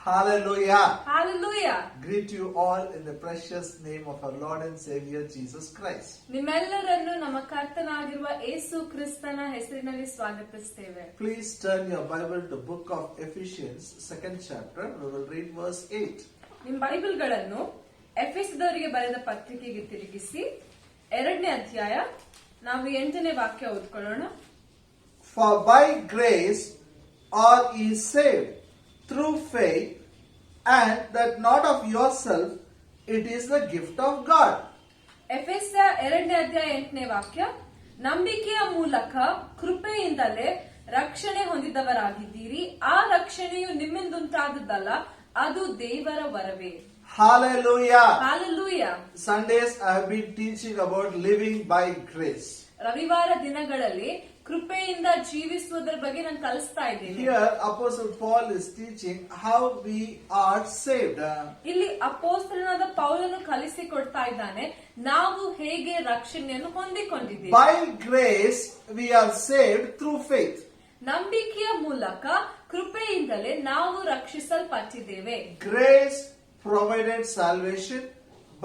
Hallelujah. Hallelujah. Greet you all in the precious name of our Lord and Savior Jesus Christ. ನಿಮ್ಮೆಲ್ಲರನ್ನು ನಮ್ಮ ಕರ್ತನಾಗಿರುವ ಯೇಸು ಕ್ರಿಸ್ತನ ಹೆಸರಿನಲ್ಲಿ ಸ್ವಾಗತಿಸುತ್ತೇವೆ. Please turn your Bible to book of Ephesians, 2nd chapter. We will read verse 8. ನಿಮ್ಮ ಬೈಬಲ್ಗಳನ್ನು ಎಫೆಸದವರಿಗೆ ಬರೆದ ಪತ್ರಿಕೆಗೆ ತಿರುಗಿಸಿ 2ನೇ ಅಧ್ಯಾಯ ನಾವು 8ನೇ ವಾಕ್ಯ ಓದ್ಕೊಳ್ಳೋಣ. For by grace are ye saved through faith, and that not of yourself, it is the gift of God. ಎಫೆಸ 2ನೇ ಅಧ್ಯಾಯ 8ನೇ ವಾಕ್ಯ, ನಂಬಿಕೆಯ ಮೂಲಕ ಕೃಪೆಯಿಂದಲೇ ರಕ್ಷಣೆ ಹೊಂದಿದವರಾಗಿದ್ದೀರಿ, ಆ ರಕ್ಷಣೆಯು ನಿಮ್ಮಿಂದುಂಟಾದದ್ದಲ್ಲ, ಅದು ದೇವರ ವರವೇ. Hallelujah. Hallelujah. Sundays I have been teaching about living by grace. ರವಿವಾರ ದಿನಗಳಲ್ಲಿ ಕೃಪೆಯಿಂದ ಜೀವಿಸುವುದರ ಬಗ್ಗೆ ನಾನು ಕಲಿಸ್ತಾ ಇದ್ದೀನಿ. Here Apostle Paul is teaching how we are saved. ಇಲ್ಲಿ ಅಪೊಸ್ತಲನಾದ ಪೌಲನು ಕಲಿಸಿಕೊಡ್ತಾ ಇದ್ದಾನೆ ನಾವು ಹೇಗೆ ರಕ್ಷಣೆಯನ್ನು ಹೊಂದಿಕೊಂಡಿದ್ದೀವಿ. By grace we are saved through faith. ನಂಬಿಕೆಯ ಮೂಲಕ ಕೃಪೆಯಿಂದಲೇ ನಾವು ರಕ್ಷಿಸಲ್ಪಟ್ಟಿದ್ದೇವೆ. Grace provided salvation,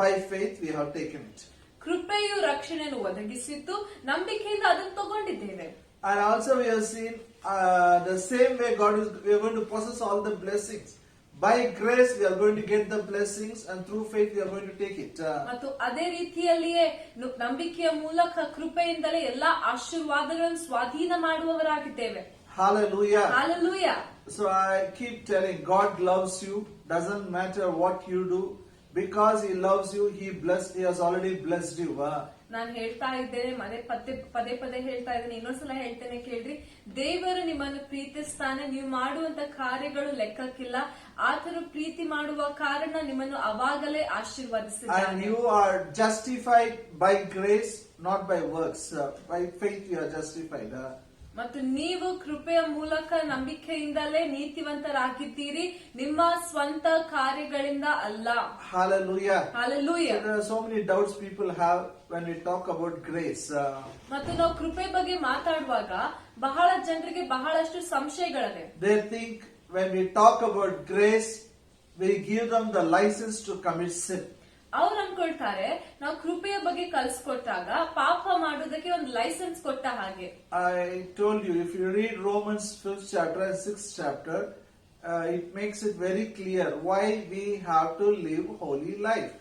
by faith we have taken it. ಕೃಪೆಯು ರಕ್ಷಣೆಯನ್ನು ಒದಗಿಸಿದ್ದು, ನಂಬಿಕೆಯಿಂದ ಅದನ್ನು ತಗೊಂಡಿದ್ದೇವೆ. And also we have seen the same way we are going to possess all the blessings. By grace we are going to get the blessings, and through faith we are going to take it. ಮತ್ತು ಅದೇ ರೀತಿಯಲ್ಲಿಯೇ ನಂಬಿಕೆಯ ಮೂಲಕ ಕೃಪೆಯಿಂದಲೇ ಎಲ್ಲಾ ಆಶೀರ್ವಾದಗಳನ್ನು ಸ್ವಾಧೀನ ಮಾಡುವವರಾಗಿದ್ದೇವೆ. Hallelujah. Hallelujah. So I keep telling, God loves you, doesn't matter what you do, because He loves you, He has already blessed you. ನಾನು ಹೇಳ್ತಾ ಇದ್ದೇನೆ, ಪದೇ ಪದೇ ಹೇಳ್ತಾ ಇದ್ದೇನೆ, ಇನ್ನೊಂದ್ಸಲ ಹೇಳ್ತೇನೆ ಕೇಳ್ರಿ. ದೇವರು ನಿಮ್ಮನ್ನು ಪ್ರೀತಿಸ್ತಾನೆ, ನೀವು ಮಾಡುವಂತ ಕಾರ್ಯಗಳು ಲೆಕ್ಕಕ್ಕಿಲ್ಲ. ಆತನು ಪ್ರೀತಿ ಮಾಡುವ ಕಾರಣ ನಿಮ್ಮನ್ನು ಅವಾಗಲೇ ಆಶೀರ್ವದಿಸಿದ್ದಾನೆ. And you are justified by grace, not by works. By faith you are justified. ಮತ್ತು ನೀವು ಕೃಪೆಯ ಮೂಲಕ ನಂಬಿಕೆಯಿಂದಲೇ ನೀತಿವಂತರಾಗಿದ್ದೀರಿ, ನಿಮ್ಮ ಸ್ವಂತ ಕಾರ್ಯಗಳಿಂದ ಅಲ್ಲ. Hallelujah. Hallelujah. So there are so many doubts people have when we talk about grace. ಮತ್ತು ನಾವು ಕೃಪೆ ಬಗ್ಗೆ ಮಾತಾಡುವಾಗ ಬಹಳ ಜನರಿಗೆ ಬಹಳಷ್ಟು ಸಂಶಯಗಳಿವೆ. They think when we talk about grace, we give them the license to commit sin. ಅವ್ರು ಅನ್ಕೊಳ್ತಾರೆ ನಾವು ಕೃಪೆಯ ಬಗ್ಗೆ ಕಲ್ಸ್ಕೊಟ್ಟಾಗ ಪಾಪ ಮಾಡೋದಕ್ಕೆ ಒಂದು ಲೈಸೆನ್ಸ್ ಕೊಟ್ಟ ಹಾಗೆ. I told you, if you read Romans 5th chapter and 6th chapter, it makes it very clear why we have to live holy life.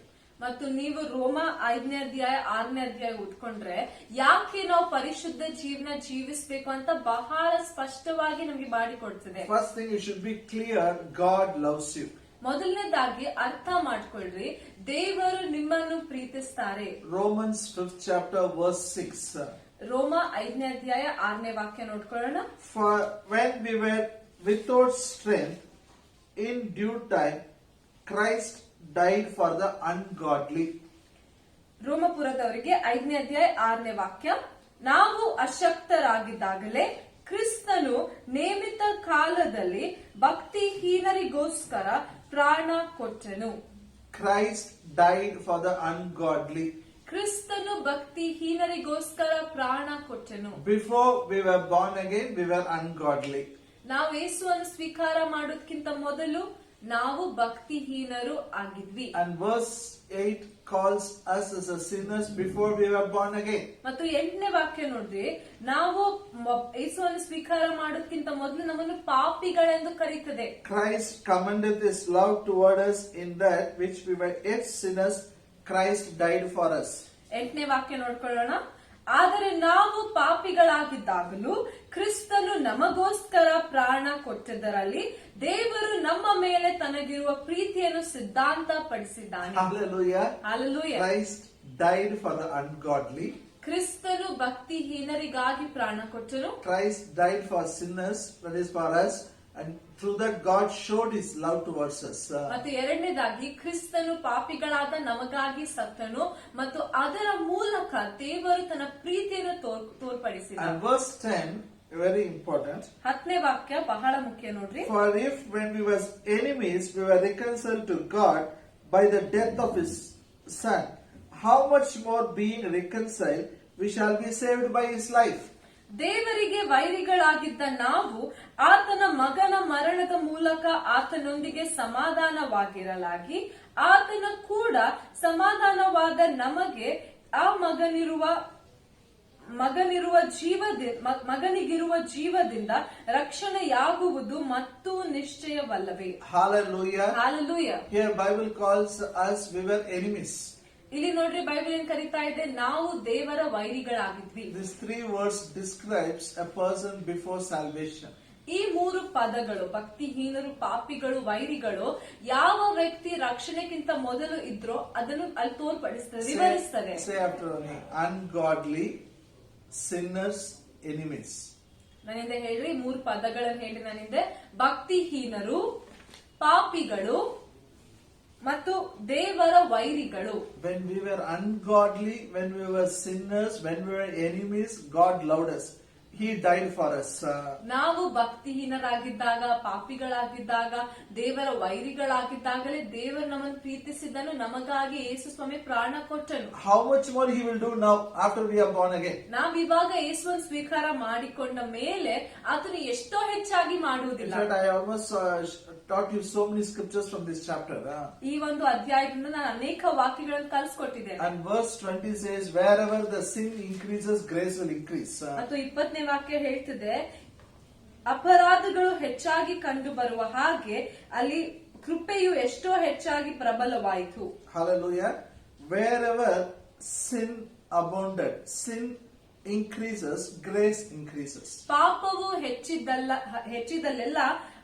ಮತ್ತು ನೀವು ರೋಮ 5ನೇ ಅಧ್ಯಾಯ 6ನೇ ಅಧ್ಯಾಯ ಓದ್ಕೊಂಡ್ರೆ ಯಾಕೆ ನಾವು ಪರಿಶುದ್ಧ ಜೀವನ ಜೀವಿಸಬೇಕು ಅಂತ ಬಹಳ ಸ್ಪಷ್ಟವಾಗಿ ನಮಗೆ ಮಾಡಿಕೊಡ್ತದೆ. First thing, you should be clear, God loves you. ಮೊದಲನೇದಾಗಿ ಅರ್ಥ ಮಾಡ್ಕೊಳ್ರಿ, ದೇವರು ನಿಮ್ಮನ್ನು ಪ್ರೀತಿಸ್ತಾರೆ. Romans 5th chapter verse 6. ರೋಮ 5ನೇ ಅಧ್ಯಾಯ 6ನೇ ವಾಕ್ಯ ನೋಡ್ಕೊಳ್ಳೋಣ. For when we were without strength, in due time, Christ died for the ungodly. ರೋಮಪುರದವರಿಗೆ 5ನೇ ಅಧ್ಯಾಯ 6ನೇ ವಾಕ್ಯ, ನಾವು ಅಶಕ್ತರಾಗಿದ್ದಾಗಲೇ ಕ್ರಿಸ್ತನು ನೇಮಿತ ಕಾಲದಲ್ಲಿ ಭಕ್ತಿಹೀನರಿಗೋಸ್ಕರ ಪ್ರಾಣ ಕೊಟ್ಟನು. Christ died for the ungodly. ಕ್ರಿಸ್ತನು ಭಕ್ತಿಹೀನರಿಗೋಸ್ಕರ ಪ್ರಾಣ ಕೊಟ್ಟನು. Before we were born again, we were ungodly. ನಾವು ಯೇಸುವನ್ನು ಸ್ವೀಕಾರ ಮಾಡೋದಕ್ಕಿಂತ ಮೊದಲು ನಾವು ಭಕ್ತಿಹೀನರು ಆಗಿದ್ವಿ. And verse 8 calls us as a sinners before we were born again. ಮತ್ತು 8ನೇ ವಾಕ್ಯ ನೋಡ್ರಿ, ನಾವು ಯೇಸುವನ್ನು ಸ್ವೀಕಾರ ಮಾಡೋದಕ್ಕಿಂತ ಮೊದಲು ನಮ್ಮನ್ನು ಪಾಪಿಗಳೆಂದು ಕರೀತದೆ. Christ commended His love toward us in that which we were yet sinners, Christ died for us. 8ನೇ ವಾಕ್ಯ ನೋಡ್ಕೊಳ್ಳೋಣ. ಆದರೆ ನಾವು ಪಾಪಿಗಳಾಗಿದ್ದಾಗಲೂ ಕ್ರಿಸ್ತನು ನಮಗೋಸ್ಕರ ಪ್ರಾಣ ಕೊಟ್ಟದರಲ್ಲಿ ದೇವರು ನಮ್ಮ ಮೇಲೆ ತನಗಿರುವ ಪ್ರೀತಿಯನ್ನು ಸಿದ್ಧಾಂತ ಪಡಿಸಿದ್ದಾನೆ. Hallelujah. Hallelujah. Christ died for the ungodly. ಕ್ರಿಸ್ತನು ಭಕ್ತಿಹೀನರಿಗಾಗಿ ಪ್ರಾಣ ಕೊಟ್ಟನು. Christ died for sinners, that is for us, and through that God showed His love towards us. ಮತ್ತು ಎರಡನೇದಾಗಿ ಕ್ರಿಸ್ತನು ಪಾಪಿಗಳಾದ ನಮಗಾಗಿ ಸತ್ತನು ಮತ್ತು ಅದರ ಮೂಲಕ ದೇವರು ತನ್ನ ಪ್ರೀತಿಯನ್ನು ತೋರ್ಪಡಿಸಿದ. And verse 10, very important. 10ನೇ ವಾಕ್ಯ ಬಹಳ ಮುಖ್ಯ ನೋಡ್ರಿ. For if when we were enemies we were reconciled to God by the death of His Son, how much more being reconciled we shall be saved by His life. ದೇವರಿಗೆ ವೈರಿಗಳಾಗಿದ್ದ ನಾವು ಆತನ ಮಗನ ಮರಣದ ಮೂಲಕ ಆತನೊಂದಿಗೆ ಸಮಾಧಾನವಾಗಿರಲಾಗಿ ಆತನ ಕೂಡ ಸಮಾಧಾನವಾದ ನಮಗೆ ಆ ಮಗನಿಗಿರುವ ಜೀವದಿಂದ ರಕ್ಷಣೆಯಾಗುವುದು ಮತ್ತು ನಿಶ್ಚಯವಲ್ಲವೇ. Hallelujah. Hallelujah. Here Bible calls us we were enemies. ಇಲ್ಲಿ ನೋಡ್ರಿ ಬೈಬಲ್ ಏನ್ ಕರೀತಾ ಇದೆ, ನಾವು ದೇವರ ವೈರಿಗಳಾಗಿದ್ವಿ. These three words describes a person before salvation. ಈ ಮೂರು ಪದಗಳು ಭಕ್ತಿಹೀನರು, ಪಾಪಿಗಳು, ವೈರಿಗಳು ಯಾವ ವ್ಯಕ್ತಿ ರಕ್ಷಣೆಗಿಂತ ಮೊದಲು ಇದ್ರೋ ಅದನ್ನು ಅಲ್ಲಿ ತೋರ್ಪಡಿಸ್ತದೆ, ವಿವರಿಸ್ತದೆ. Say after me, ungodly, sinners, enemies. ನನ್ನಿಂದ ಹೇಳ್ರಿ, ಮೂರು ಪದಗಳನ್ನು ಹೇಳಿ ನನ್ನಿಂದ. ಭಕ್ತಿಹೀನರು, ಪಾಪಿಗಳು ಮತ್ತು ದೇವರ ವೈರಿಗಳು. When we were ungodly, when we were sinners, when we were enemies, God loved us. He died for us. ನಾವು ಭಕ್ತಿಹೀನರಾಗಿದ್ದಾಗ, ಪಾಪಿಗಳಾಗಿದ್ದಾಗ, ದೇವರ ವೈರಿಗಳಾಗಿದ್ದಾಗಲೇ ದೇವರು ನಮ್ಮನ್ನು ಪ್ರೀತಿಸಿದನು, ನಮಗಾಗಿ ಯೇಸು ಸ್ವಾಮಿ ಪ್ರಾಣ ಕೊಟ್ಟನು. How much more He will do now after we are born again? ನಾವು ಇವಾಗ ಯೇಸುವನ್ನು ಸ್ವೀಕಾರ ಮಾಡಿಕೊಂಡ ಮೇಲೆ ಆತನು ಎಷ್ಟೋ ಹೆಚ್ಚಾಗಿ ಮಾಡುವುದಿಲ್ಲ. In fact, I almost taught you so many scriptures from this chapter. ಈ ಒಂದು ಅಧ್ಯಾಯದಿಂದ ನಾನು ಅನೇಕ ವಾಕ್ಯಗಳನ್ನು ಕಲಿಸ್ಕೊಟ್ಟಿದ್ದೇನೆ. And verse 20 says, wherever the sin increases, grace will increase. ಮತ್ತು 20ನೇ ವಾಕ್ಯ ಹೇಳ್ತಿದೆ, ಅಪರಾಧಗಳು ಹೆಚ್ಚಾಗಿ ಕಂಡು ಬರುವ ಹಾಗೆ ಅಲ್ಲಿ ಕೃಪೆಯು ಎಷ್ಟೋ ಹೆಚ್ಚಾಗಿ ಪ್ರಬಲವಾಯಿತು. Hallelujah. Wherever sin abounded, sin increases, grace increases. ಪಾಪವು ಹೆಚ್ಚಿದಲ್ಲೆಲ್ಲ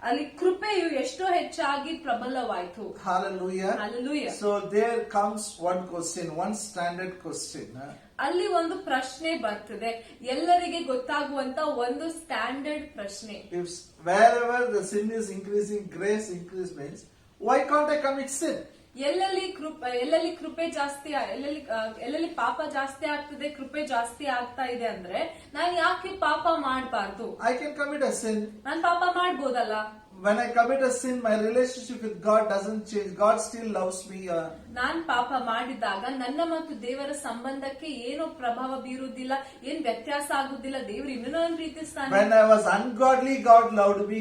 ಅಲ್ಲಿ ಕೃಪೆಯು ಎಷ್ಟೋ ಹೆಚ್ಚಾಗಿ ಪ್ರಬಲವಾಯಿತು. Hallelujah. Hallelujah. So there comes one question, one standard question. ಅಲ್ಲಿ ಒಂದು ಪ್ರಶ್ನೆ ಬರ್ತದೆ, ಎಲ್ಲರಿಗೆ ಗೊತ್ತಾಗುವಂತ ಒಂದು ಸ್ಟ್ಯಾಂಡರ್ಡ್ ಪ್ರಶ್ನೆ. If wherever the sin is increasing, grace increase means, why can't I commit sin? ಎಲ್ಲೆಲ್ಲಿ ಕೃಪೆ ಜಾಸ್ತಿ, ಎಲ್ಲೆಲ್ಲಿ ಪಾಪ ಜಾಸ್ತಿ ಆಗ್ತದೆ, ಕೃಪೆ ಜಾಸ್ತಿ ಆಗ್ತಾ ಇದೆ ಅಂದ್ರೆ ನಾನು ಯಾಕೆ ಪಾಪ ಮಾಡಬಾರ್ದು? I can commit a sin. ನಾನು ಪಾಪ ಮಾಡ್ಬೋದಲ್ಲ. When I commit a sin, my relationship with God doesn't change. God still loves me. ನಾನ್ ಪಾಪ ಮಾಡಿದಾಗ ನನ್ನ ಮತ್ತು ದೇವರ ಸಂಬಂಧಕ್ಕೆ ಏನು ಪ್ರಭಾವ ಬೀರುವುದಿಲ್ಲ, ಏನ್ ವ್ಯತ್ಯಾಸ ಆಗುದಿಲ್ಲ. ದೇವರು ಇನ್ನೂ ನನ್ನ ಪ್ರೀತಿಸ್ತಾನೆ. When I was ungodly, God loved me.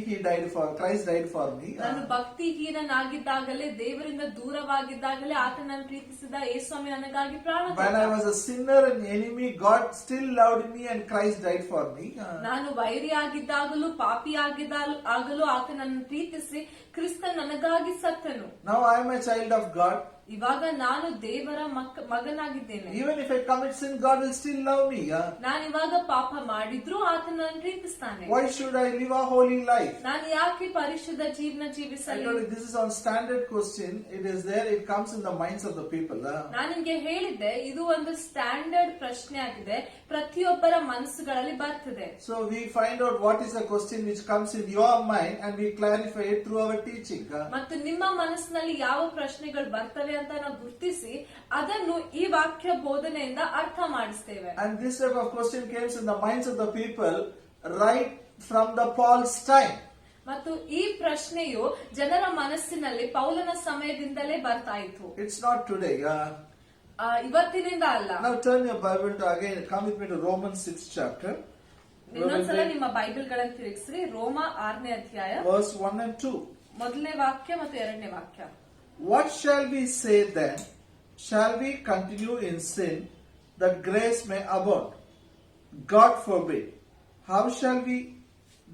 Christ died for me. ನಾನು ಭಕ್ತಿಹೀನನಾಗಿದ್ದಾಗಲೇ, ದೇವರಿಂದ ದೂರವಾಗಿದ್ದಾಗಲೇ ಆತ ನನ್ನ ಪ್ರೀತಿಸಿದ, ಯೇಸುಸ್ವಾಮಿ ನನಗಾಗಿ ಪ್ರಾಣ ಕೊಟ್ಟ. When I was a sinner and enemy, God still loved me and Christ died for me. ನಾನು ವೈರಿ ಆಗಿದ್ದಾಗಲೂ, ಪಾಪಿ ಆಗಲು ಆತ ನನ್ನ ಪ್ರೀತಿಸಿ ಕ್ರಿಸ್ತ ನನಗಾಗಿ ಸತ್ತನು. Now I am a child of God. ಇವಾಗ ನಾನು ದೇವರ ಮಗನಾಗಿದ್ದೇನೆ. Even if I commit sin, God will still love me. ನಾನು ಇವಾಗ ಪಾಪ ಮಾಡಿದ್ರು ಆತ ನನ್ನ ಪ್ರೀತಿಸ್ತಾನೆ. Why should I live a holy life? ನಾನು ಯಾಕೆ ಪರಿಶುದ್ಧ ಜೀವನ ಜೀವಿಸಲಿ? This is on standard question. It is there. It comes in the minds of the people. ನಾನು ನಿಮ್ಗೆ ಹೇಳಿದ್ದೆ, ಇದು ಒಂದು ಸ್ಟ್ಯಾಂಡರ್ಡ್ ಪ್ರಶ್ನೆ ಆಗಿದೆ, ಪ್ರತಿಯೊಬ್ಬರ ಮನಸ್ಸುಗಳಲ್ಲಿ ಬರ್ತದೆ. So we find out what is the question which comes in your mind and we clarify it through our teaching. ಮತ್ತು ನಿಮ್ಮ ಮನಸ್ಸಿನಲ್ಲಿ ಯಾವ ಪ್ರಶ್ನೆಗಳು ಬರ್ತವೆ ಅಂತ ನಾವು ಗುರುತಿಸಿ ಅದನ್ನು ಈ ವಾಕ್ಯ ಬೋಧನೆಯಿಂದ ಅರ್ಥ ಮಾಡಿಸ್ತೇವೆ. And this type of question came in the minds of the people right from the Paul's time. ಮತ್ತು ಈ ಪ್ರಶ್ನೆಯು ಜನರ ಮನಸ್ಸಿನಲ್ಲಿ ಪೌಲನ ಸಮಯದಿಂದಲೇ ಬರ್ತಾ ಇತ್ತು. It's not today. ಇವತ್ತಿನಿಂದ ಅಲ್ಲ. Now turn your Bible to again, come with me to Romans 6th chapter. ಇನ್ನೊಂದ್ಸಲ ನಿಮ್ಮ ಬೈಬಲ್ ಗಳನ್ನು ತಿರುಗಿಸ್ರಿ. ರೋಮ 6ನೇ ಅಧ್ಯಾಯ verse 1 and 2. ಮೊದಲನೇ ವಾಕ್ಯ ಮತ್ತು ಎರಡನೇ ವಾಕ್ಯ. What shall we say then? Shall we continue in sin that grace may abound? God forbid. How shall we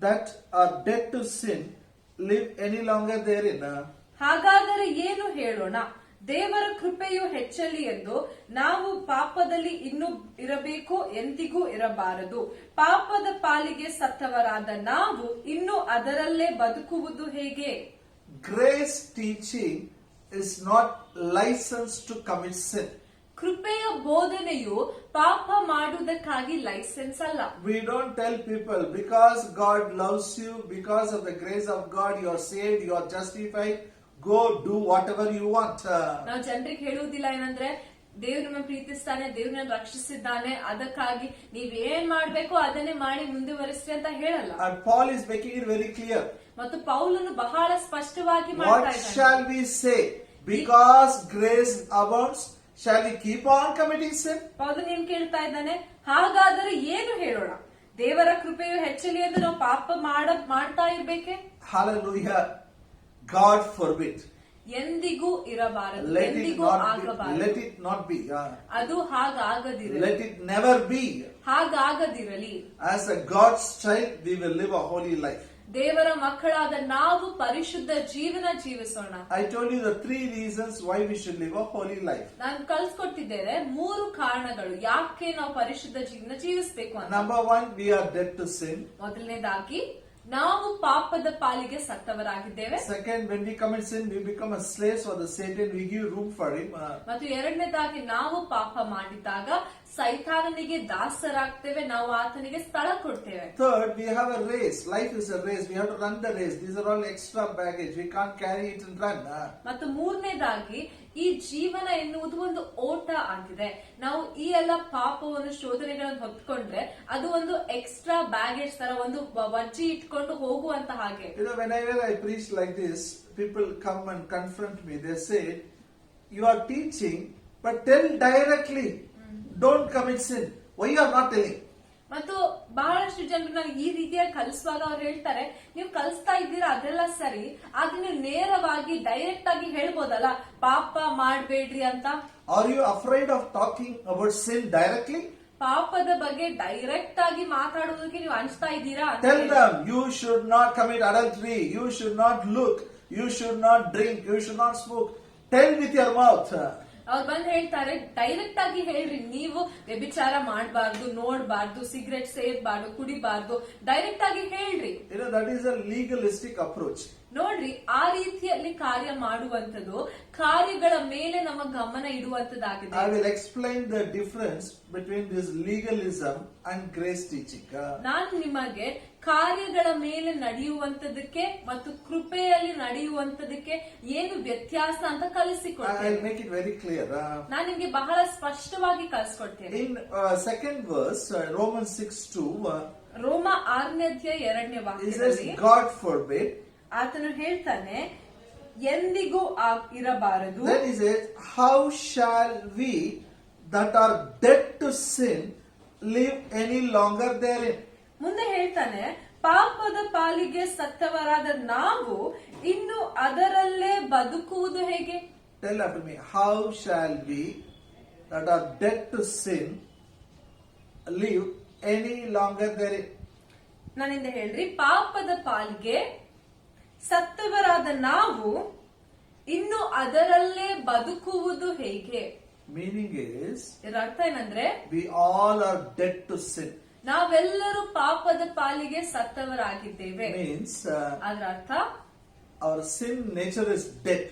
that are dead to sin live any longer therein? ಹಾಗಾದರೆ ಏನು ಹೇಳೋಣ? ದೇವರ ಕೃಪೆಯು ಹೆಚ್ಚಲಿ ಎಂದು ನಾವು ಪಾಪದಲ್ಲಿ ಇನ್ನೂ ಇರಬೇಕು, ಎಂದಿಗೂ ಇರಬಾರದು. ಪಾಪದ ಪಾಲಿಗೆ ಸತ್ತವರಾದ ನಾವು ಇನ್ನು ಅದರಲ್ಲೇ ಬದುಕುವುದು ಹೇಗೆ? Grace teaching is not licensed to commit sin. ಕೃಪೆಯ ಬೋಧನೆಯು ಪಾಪ ಮಾಡುವುದಕ್ಕಾಗಿ ಲೈಸೆನ್ಸ್ ಅಲ್ಲ. We don't tell people because God loves you, because of the grace of God you are saved, you are justified, go do whatever you want. ನಾವು ಜನರಿಗೆ ಹೇಳುವುದಿಲ್ಲ ಏನಂದ್ರೆ, ದೇವ್ರು ನಮ್ಮನ್ನು ಪ್ರೀತಿಸ್ತಾನೆ, ದೇವ್ರು ನನ್ನ ರಕ್ಷಿಸಿದ್ದಾನೆ, ಅದಕ್ಕಾಗಿ ನೀವೇನ್ ಮಾಡ್ಬೇಕು ಅದನ್ನೇ ಮಾಡಿ ಮುಂದುವರಿಸ್ರಿ ಅಂತ ಹೇಳಲ್ಲ. And Paul is making it very clear. ಮತ್ತು ಪೌಲನು ಬಹಳ ಸ್ಪಷ್ಟವಾಗಿ ಮಾಡ್ತಾ What ಇದ್ದಾನೆ. shall we say? Because grace abounds, shall we keep on committing sin? ಪೌಲನು ಏನ್ ಕೇಳ್ತಾ ಇದ್ದಾನೆ? ಹಾಗಾದರೆ ಏನು ಹೇಳೋಣ? ದೇವರ ಕೃಪೆಯು ಹೆಚ್ಚಲಿ ಎಂದು ನಾವು ಪಾಪ ಮಾಡ್ತಾ ಇರ್ಬೇಕೆ? Hallelujah. God forbid. ಎಂದಿಗೂ ಇರಬಾರದು, Let it ಎಂದಿಗೂ not be. ಆಗಬಾರದು. Let it not be. ಅದು ಹಾಗಾಗದಿರಲಿ, Let it never be. ಹಾಗಾಗದಿರಲಿ. As a God's child, we will live a holy life. ದೇವರ ಮಕ್ಕಳಾದ ನಾವು ಪರಿಶುದ್ಧ ಜೀವನ ಜೀವಿಸೋಣ. I told you the 3 reasons why we should live a holy life. ನಾನು ಕಳ್ಸಿಕೊಟ್ಟಿದ್ದೇನೆ 3 ಕಾರಣಗಳು ಯಾಕೆ ನಾವು ಪರಿಶುದ್ಧ ಜೀವನ ಜೀವಿಸಬೇಕು ಅಂತ. Number 1, we are dead to sin. ಮೊದಲನೇದಾಗಿ ನಾವು ಪಾಪದ ಪಾಲಿಗೆ ಸತ್ತವರಾಗಿದ್ದೇವೆ. Second, when we commit sin, we become a slave for the Satan. We give room for him. ಮತ್ತು ಎರಡನೇದಾಗಿ ನಾವು ಪಾಪ ಮಾಡಿದಾಗ ಸೈತಾನನಿಗೆ ದಾಸರಾಗ್ತೇವೆ, ನಾವು ಆತನಿಗೆ ಸ್ಥಳ ಕೊಡ್ತೇವೆ. Third, we have a race. Life is a race. We have to run the race. These are all extra baggage. We can't carry it and run. ಮತ್ತು ಮೂರನೇದಾಗಿ ಈ ಜೀವನ ಎನ್ನುವುದು ಒಂದು ಓಟ ಆಗಿದೆ. ನಾವು ಈ ಎಲ್ಲ ಪಾಪವನ್ನು ಶೋಧನೆಗಳನ್ನು ಹೊತ್ಕೊಂಡ್ರೆ ಅದು ಒಂದು ಎಕ್ಸ್ಟ್ರಾ ಬ್ಯಾಗೇಜ್ ತರ, ಒಂದು ವಜ್ಜಿ ಇಟ್ಕೊಂಡು ಹೋಗುವಂತ ಹಾಗೆ. You know, whenever I preach like this, people come and confront me. They say, "You are teaching, but tell directly. Don't commit sin. Why you are not telling?" ಮತ್ತು ಬಹಳಷ್ಟು ಜನರು ನಾವು ಈ ರೀತಿಯಾಗಿ ಕಲಿಸುವಾಗ ಅವ್ರು ಹೇಳ್ತಾರೆ, ನೀವು ಕಲಿಸ್ತಾ ಇದ್ದೀರಾ ಅದೆಲ್ಲ ಸರಿ, ಆದ್ರೆ ನೀವು ನೇರವಾಗಿ ಡೈರೆಕ್ಟ್ ಆಗಿ ಹೇಳ್ಬೋದಲ್ಲ ಪಾಪ ಮಾಡ್ಬೇಡ್ರಿ ಅಂತ. Are you afraid of talking about sin directly? ಪಾಪದ ಬಗ್ಗೆ ಡೈರೆಕ್ಟ್ ಆಗಿ ಮಾತಾಡೋದಕ್ಕೆ ನೀವು ಅನ್ಸ್ತಾ ಇದ್ದೀರಾ? Tell them, you should not commit adultery. You should not look. You should not drink. You should not smoke. Tell with your mouth. ಅವ್ರು ಬಂದ್ ಹೇಳ್ತಾರೆ, ಡೈರೆಕ್ಟ್ ಆಗಿ ಹೇಳ್ರಿ, ನೀವು ವ್ಯಭಿಚಾರ ಮಾಡಬಾರ್ದು, ನೋಡ್ಬಾರ್ದು, ಸಿಗರೆಟ್ ಸೇದಬಾರ್ದು, ಕುಡಿಬಾರ್ದು, ಡೈರೆಕ್ಟ್ ಆಗಿ ಹೇಳ್ರಿ. You know, that is a legalistic approach. ನೋಡ್ರಿ, ಆ ರೀತಿಯಲ್ಲಿ ಕಾರ್ಯ ಮಾಡುವಂತದ್ದು ಕಾರ್ಯಗಳ ಮೇಲೆ ನಮ್ಮ ಗಮನ ಇಡುವಂತದ್ದಾಗಿದೆ. I will explain the difference between this legalism and grace teaching. ನಾನು ನಿಮಗೆ ಕಾರ್ಯಗಳ ಮೇಲೆ ನಡೆಯುವಂತದಕ್ಕೆ ಮತ್ತು ಕೃಪೆಯಲ್ಲಿ ನಡೆಯುವಂತದಕ್ಕೆ ಏನು ವ್ಯತ್ಯಾಸ ಅಂತ ಕಲಿಸಿಕೊಡ್ತೇನೆ. I'll make it very clear. ನಾನು ನಿಮ್ಗೆ ಬಹಳ ಸ್ಪಷ್ಟವಾಗಿ ಕಲಿಸ್ಕೊಡ್ತೇನೆ. In second verse, Romans 6:2, ರೋಮ 6ನೇ ಅಧ್ಯಾಯ 2ನೇ it ವಾಕ್ಯದಲ್ಲಿ says, God forbid. ಆತನು ಹೇಳ್ತಾನೆ, ಎಂದಿಗೂ ಇರಬಾರದು. Then he says, how shall we that are dead to sin live any longer therein? ಮುಂದೆ ಹೇಳ್ತಾನೆ, ಪಾಪದ ಪಾಲಿಗೆ ಸತ್ತವರಾದ ನಾವು ಇನ್ನು ಅದರಲ್ಲೇ ಬದುಕುವುದು ಹೇಗೆ? Tell after me, how shall we that are dead to sin live any longer therein? ನನ್ನಿಂದ ಹೇಳ್ರಿ, ಪಾಪದ ಪಾಲಿಗೆ ಸತ್ತವರಾದ ನಾವು ಇನ್ನು ಅದರಲ್ಲೇ ಬದುಕುವುದು ಹೇಗೆ? Meaning is, ಇದರ ಅರ್ಥ ಏನಂದ್ರೆ, we all are dead to sin. ನಾವೆಲ್ಲರೂ ಪಾಪದ ಪಾಲಿಗೆ ಸತ್ತವರಾಗಿದ್ದೇವೆ. Means ಅದರ ಅರ್ಥ our sin nature is dead.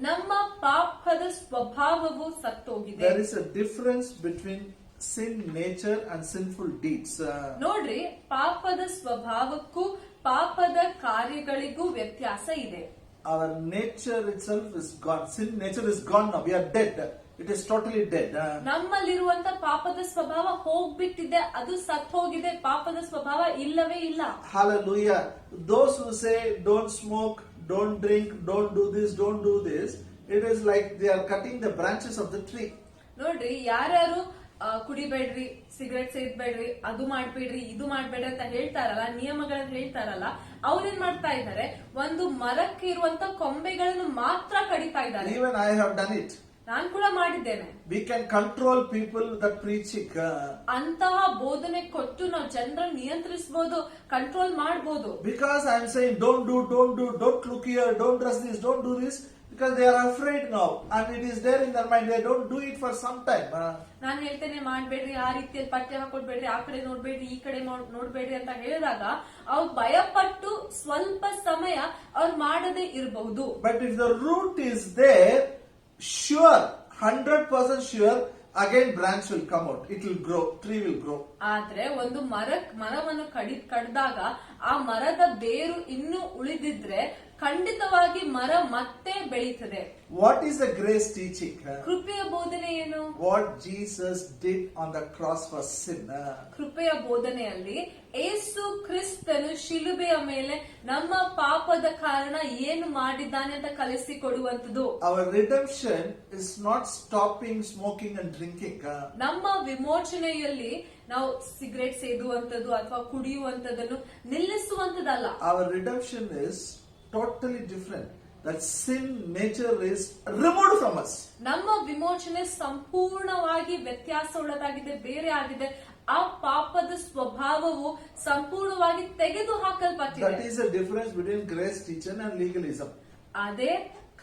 ನಮ್ಮ ಪಾಪದ ಸ್ವಭಾವವು ಸತ್ತೋಗಿದೆ. There is a difference between sin nature and sinful deeds. ನೋಡ್ರಿ, ಪಾಪದ ಸ್ವಭಾವಕ್ಕೂ ಪಾಪದ ಕಾರ್ಯಗಳಿಗೂ ವ್ಯತ್ಯಾಸ ಇದೆ. Our nature itself is gone. Sin nature is gone now. We are dead. It is totally dead. ನಮ್ಮಲ್ಲಿರುವಂತ ಪಾಪದ ಸ್ವಭಾವ ಹೋಗ್ಬಿಟ್ಟಿದೆ, ಅದು ಸತ್ ಹೋಗಿದೆ, ಪಾಪದ ಸ್ವಭಾವ ಇಲ್ಲವೇ ಇಲ್ಲ. Hallelujah. Those who say don't smoke, don't drink, don't do this, it is like they are cutting the branches of the tree. ನೋಡ್ರಿ, ಯಾರ್ಯಾರು ಕುಡಿಬೇಡ್ರಿ, ಸಿಗರೆಟ್ ಸೇದ್ಬೇಡ್ರಿ, ಅದು ಮಾಡ್ಬೇಡ್ರಿ, ಇದು ಮಾಡ್ಬೇಡ್ರಿ ಅಂತ ಹೇಳ್ತಾರಲ್ಲ, ನಿಯಮಗಳನ್ನ ಹೇಳ್ತಾರಲ್ಲ, ಅವ್ರೇನ್ ಮಾಡ್ತಾ ಇದ್ದಾರೆ, ಒಂದು ಮರಕ್ಕೆ ಇರುವಂತ ಕೊಂಬೆಗಳನ್ನು ಮಾತ್ರ ಕಡಿತಾ ಇದ್ದಾರೆ. Even I have done it. ನಾನ್ ಕೂಡ ಮಾಡಿದ್ದೇನೆ. We can control people that preaching. ಅಂತಹ ಬೋಧನೆ ಕೊಟ್ಟು ನಾವು ಜನರನ್ನು ನಿಯಂತ್ರಿಸಬಹುದು, ಕಂಟ್ರೋಲ್ ಮಾಡಬಹುದು. Because I am saying don't look here, don't dress this, don't do this. Because they are afraid now, and it is there in their mind. They don't do it for some time. ನಾನು ಹೇಳ್ತೇನೆ, ಮಾಡ್ಬೇಡ್ರಿ, ಆ ರೀತಿಯಲ್ಲಿ ಪಠ್ಯ ಹಾಕೊಡ್ಬೇಡ್ರಿ, ಆ ಕಡೆ ನೋಡ್ಬೇಡ್ರಿ, ಈ ಕಡೆ ನೋಡ್ಬೇಡ್ರಿ ಅಂತ ಹೇಳಿದಾಗ ಅವ್ರು ಭಯಪಟ್ಟು ಸ್ವಲ್ಪ ಸಮಯ ಅವ್ರು ಮಾಡದೇ ಇರಬಹುದು. But if the root is there, sure, 100% sure, again branch will come out. It will grow. Tree will grow. ಆದ್ರೆ ಒಂದು ಮರವನ್ನು ಕಡ್ದಾಗ ಆ ಮರದ ಬೇರು ಇನ್ನೂ ಉಳಿದಿದ್ರೆ ಖಂಡಿತವಾಗಿ ಮರ ಮತ್ತೆ ಬೆಳೀತದೆ. What is the grace teaching? ಕೃಪೆಯ ಬೋಧನೆ ಏನು? What Jesus did on the cross for sin. ಕೃಪೆಯ ಬೋಧನೆಯಲ್ಲಿ ಏಸು ಕ್ರಿಸ್ತನು ಶಿಲುಬೆಯ ಮೇಲೆ ನಮ್ಮ ಪಾಪದ ಕಾರಣ ಏನು ಮಾಡಿದ್ದಾನೆ ಅಂತ ಕಲಿಸಿಕೊಡುವಂತದ್ದು. Our redemption is not stopping smoking and drinking. ನಮ್ಮ ವಿಮೋಚನೆಯಲ್ಲಿ ನಾವು ಸಿಗರೇಟ್ ಸೇದುವಂತದ್ದು ಅಥವಾ ಕುಡಿಯುವಂತದನ್ನು ನಿಲ್ಲಿಸುವಂತದಲ್ಲ. Our redemption is totally different. That sin nature is removed from us. ನಮ್ಮ ವಿಮೋಚನೆ ಸಂಪೂರ್ಣವಾಗಿ ವ್ಯತ್ಯಾಸವುಳ್ಳದಾಗಿದೆ, ಬೇರೆ ಆಗಿದೆ. ಆ ಪಾಪದ ಸ್ವಭಾವವು ಸಂಪೂರ್ಣವಾಗಿ ತೆಗೆದು ಹಾಕಲ್ಪಟ್ಟಿದೆ. That is the difference between grace teaching and legalism. ಅದೇ